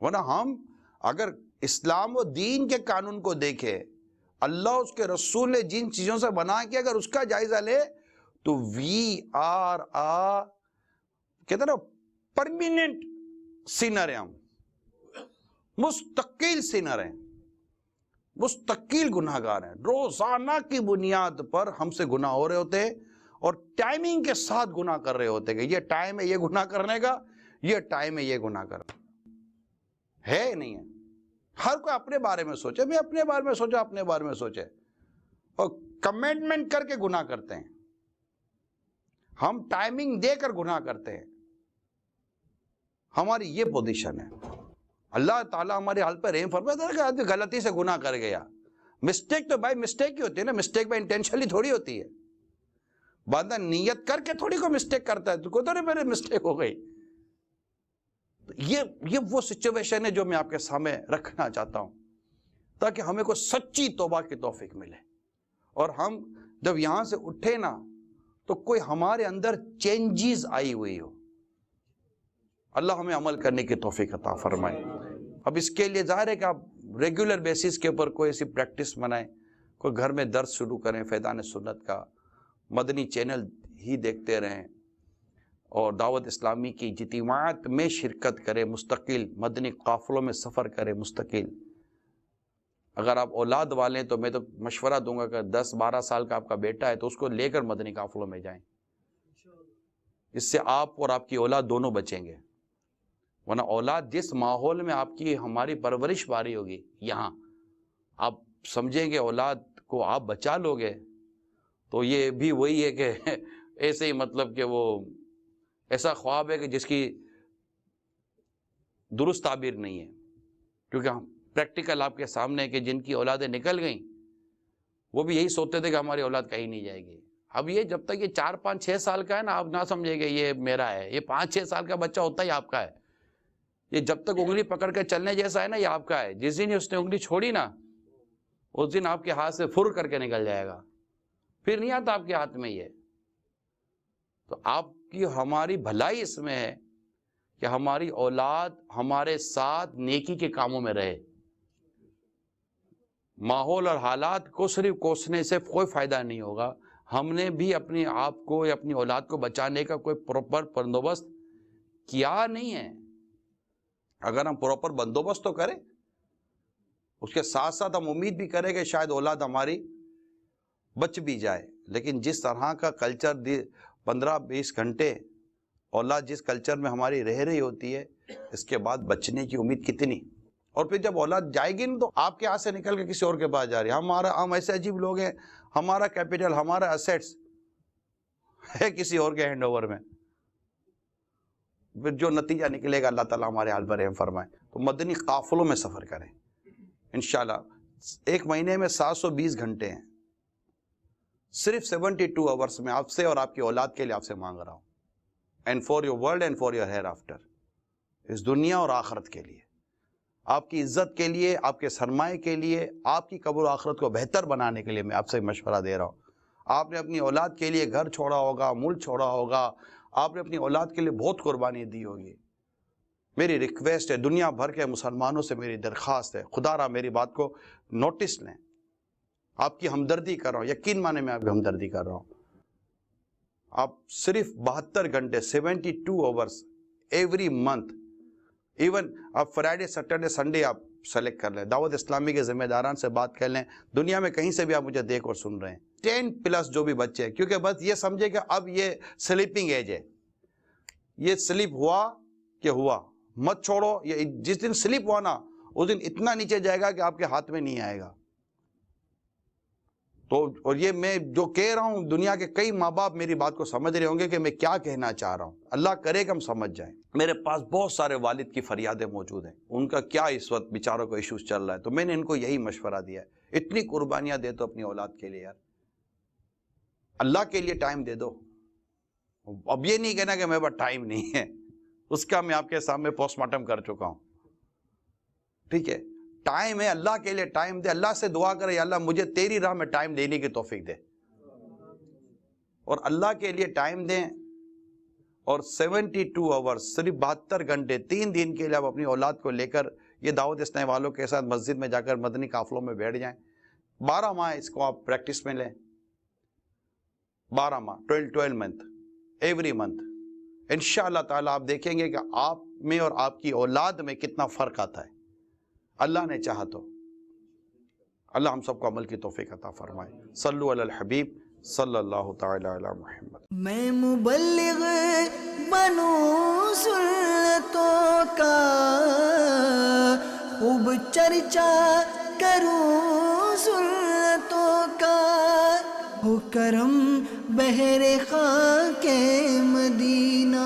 ورنہ ہم اگر اسلام و دین کے قانون کو دیکھیں، اللہ اس کے رسول نے جن چیزوں سے بنا کے اگر اس کا جائزہ لے، تو وی آر کہتے نا پرمیننٹ سینر ہیں، ہم مستقل سینر ہیں، مستقل گناہ گار ہیں. روزانہ کی بنیاد پر ہم سے گناہ ہو رہے ہوتے ہیں، اور ٹائمنگ کے ساتھ گناہ کر رہے ہوتے کہ یہ ٹائم ہے یہ گناہ کرنے کا، یہ ٹائم ہے یہ گناہ کرنا ہے. نہیں ہے. ہر کوئی اپنے بارے میں سوچے، میں اپنے بارے میں سوچا، اپنے بارے میں سوچے، اور کمٹمنٹ کر کے گناہ کرتے ہیں. ہم ٹائمنگ دے کر گناہ کرتے ہیں. ہماری یہ پوزیشن ہے. اللہ تعالیٰ ہمارے حال پر رحم فرماتا ہے کہ آدمی غلطی سے گناہ کر گیا. مسٹیک تو بائی مسٹیک ہی ہوتی ہے نا، مسٹیک بائی انٹینشنلی تھوڑی ہوتی ہے. بندہ نیت کر کے تھوڑی کوئی مسٹیک کرتا ہے، تو کوئی تو نہیں میرے مسٹیک ہو گئی. یہ وہ سچویشن ہے جو میں آپ کے سامنے رکھنا چاہتا ہوں، تاکہ ہمیں کوئی سچی توبہ کی توفیق ملے، اور ہم جب یہاں سے اٹھے نا تو کوئی ہمارے اندر چینجز آئی ہوئی ہو. اللہ ہمیں عمل کرنے کی توفیق عطا فرمائے. اب اس کے لیے ظاہر ہے کہ آپ ریگولر بیسس کے اوپر کوئی ایسی پریکٹس بنائیں، کوئی گھر میں درس شروع کریں فیضان سنت کا، مدنی چینل ہی دیکھتے رہیں، اور دعوت اسلامی کی اجتماعات میں شرکت کریں، مستقل مدنی قافلوں میں سفر کریں مستقل. اگر آپ اولاد والے ہیں تو میں تو مشورہ دوں گا کہ 10-12 سال کا آپ کا بیٹا ہے تو اس کو لے کر مدنی قافلوں میں جائیں. اس سے آپ اور آپ کی اولاد دونوں بچیں گے. ورنہ اولاد جس ماحول میں آپ کی ہماری پرورش پاری ہوگی، یہاں آپ سمجھیں گے اولاد کو آپ بچا لو گے، تو یہ بھی وہی ہے کہ ایسے ہی مطلب کہ وہ ایسا خواب ہے کہ جس کی درست تعبیر نہیں ہے. کیونکہ ہم پریکٹیکل آپ کے سامنے ہے کہ جن کی اولادیں نکل گئیں وہ بھی یہی سوچتے تھے کہ ہماری اولاد کہیں نہیں جائے گی. اب یہ جب تک یہ 4-5-6 سال کا ہے نا، آپ نہ سمجھے کہ یہ میرا ہے. یہ 5-6 سال کا بچہ ہوتا ہی آپ کا ہے. یہ جب تک انگلی پکڑ کے چلنے جیسا ہے نا، یہ آپ کا ہے. جس دن اس نے انگلی چھوڑی نا، اس دن آپ کے ہاتھ سے فر کر کے نکل جائے گا، پھر نہیں آتا آپ کے ہاتھ میں. یہ تو آپ کی ہماری بھلائی اس میں ہے کہ ہماری اولاد ہمارے ساتھ نیکی کے کاموں میں رہے. ماحول اور حالات کو صرف کوسنے سے کوئی فائدہ نہیں ہوگا. ہم نے بھی اپنے آپ کو یا اپنی اولاد کو بچانے کا کوئی پراپر بندوبست کیا نہیں ہے. اگر ہم پراپر بندوبست تو کریں، اس کے ساتھ ساتھ ہم امید بھی کریں کہ شاید اولاد ہماری بچ بھی جائے. لیکن جس طرح کا کلچر 15-20 گھنٹے اولاد جس کلچر میں ہماری رہ رہی ہوتی ہے، اس کے بعد بچنے کی امید کتنی. اور پھر جب اولاد جائے گی نا تو آپ کے ہاتھ سے نکل کے کسی اور کے پاس جا رہی ہے. ہم ایسے عجیب لوگ ہیں، ہمارا کیپٹل، ہمارا ایسیٹس ہے کسی اور کے ہینڈ اوور میں. پھر جو نتیجہ نکلے گا اللہ تعالیٰ ہمارے حال پر رحم فرمائے. تو مدنی قافلوں میں سفر کریں انشاءاللہ. ایک مہینے میں 720 گھنٹے ہیں. صرف 72 آورس میں آپ سے اور آپ کی اولاد کے لیے آپ سے مانگ رہا ہوں. And for your world and for your hereafter. اس دنیا اور آخرت کے لیے، آپ کی عزت کے لیے، آپ کے سرمایہ کے لیے، آپ کی قبر و آخرت کو بہتر بنانے کے لیے میں آپ سے مشورہ دے رہا ہوں. آپ نے اپنی اولاد کے لیے گھر چھوڑا ہوگا، ملک چھوڑا ہوگا، آپ نے اپنی اولاد کے لیے بہت قربانی دی ہوگی. میری ریکویسٹ ہے، دنیا بھر کے مسلمانوں سے میری درخواست ہے، خدا را میری بات کو نوٹس لیں. آپ کی ہمدردی کر رہا ہوں، یقین مانے میں آپ کی ہمدردی کر رہا ہوں. آپ صرف 72 گھنٹے 72 آورس ایوری منتھ، ایون آپ فرائیڈے سیٹرڈے سنڈے آپ سلیکٹ کر لیں، دعوت اسلامی کے ذمہ داران سے بات کر لیں، دنیا میں کہیں سے بھی آپ مجھے دیکھ اور سن رہے ہیں، 10+ جو بھی بچے ہیں، کیونکہ بس یہ سمجھے کہ اب یہ سلیپنگ ایج ہے، یہ سلیپ ہوا کہ ہوا، مت چھوڑو، یہ جس دن سلیپ ہوا نا اس دن اتنا نیچے جائے گا کہ آپ کے ہاتھ میں نہیں آئے گا۔ تو اور یہ میں جو کہہ رہا ہوں، دنیا کے کئی ماں باپ میری بات کو سمجھ رہے ہوں گے کہ میں کیا کہنا چاہ رہا ہوں، اللہ کرے کہ ہم سمجھ جائیں۔ میرے پاس بہت سارے والد کی فریادیں موجود ہیں، ان کا کیا اس وقت بیچاروں کو ایشوز چل رہا ہے، تو میں نے ان کو یہی مشورہ دیا ہے، اتنی قربانیاں دے دو اپنی اولاد کے لیے یار، اللہ کے لیے ٹائم دے دو۔ اب یہ نہیں کہنا کہ میرے پاس ٹائم نہیں ہے، اس کا میں آپ کے سامنے پوسٹ مارٹم کر چکا ہوں، ٹھیک ہے؟ ٹائم ہے، اللہ کے لیے ٹائم دے، اللہ سے دعا کرے یا اللہ مجھے تیری راہ میں ٹائم دینے کی توفیق دے، اور اللہ کے لیے ٹائم دیں، اور 72 آورس صرف 72 گھنٹے 3 دن کے لیے آپ اپنی اولاد کو لے کر یہ دعوت اسلامی والوں کے ساتھ مسجد میں جا کر مدنی قافلوں میں بیٹھ جائیں، 12 ماہ اس کو آپ پریکٹس میں لیں، 12 ماہ 12 منتھ ایوری منتھ، انشاءاللہ تعالیٰ آپ دیکھیں گے کہ آپ میں اور آپ کی اولاد میں کتنا فرق آتا ہے، اللہ نے چاہا تو۔ اللہ ہم سب کو عمل کی توفیق عطا فرمائے۔ صلو علی الحبیب صلی اللہ تعالی علی محمد۔ میں مبلغ بنوں سنتوں کا، خوب چرچا کروں سنتوں کا، ہو کرم بہر خاک مدینہ۔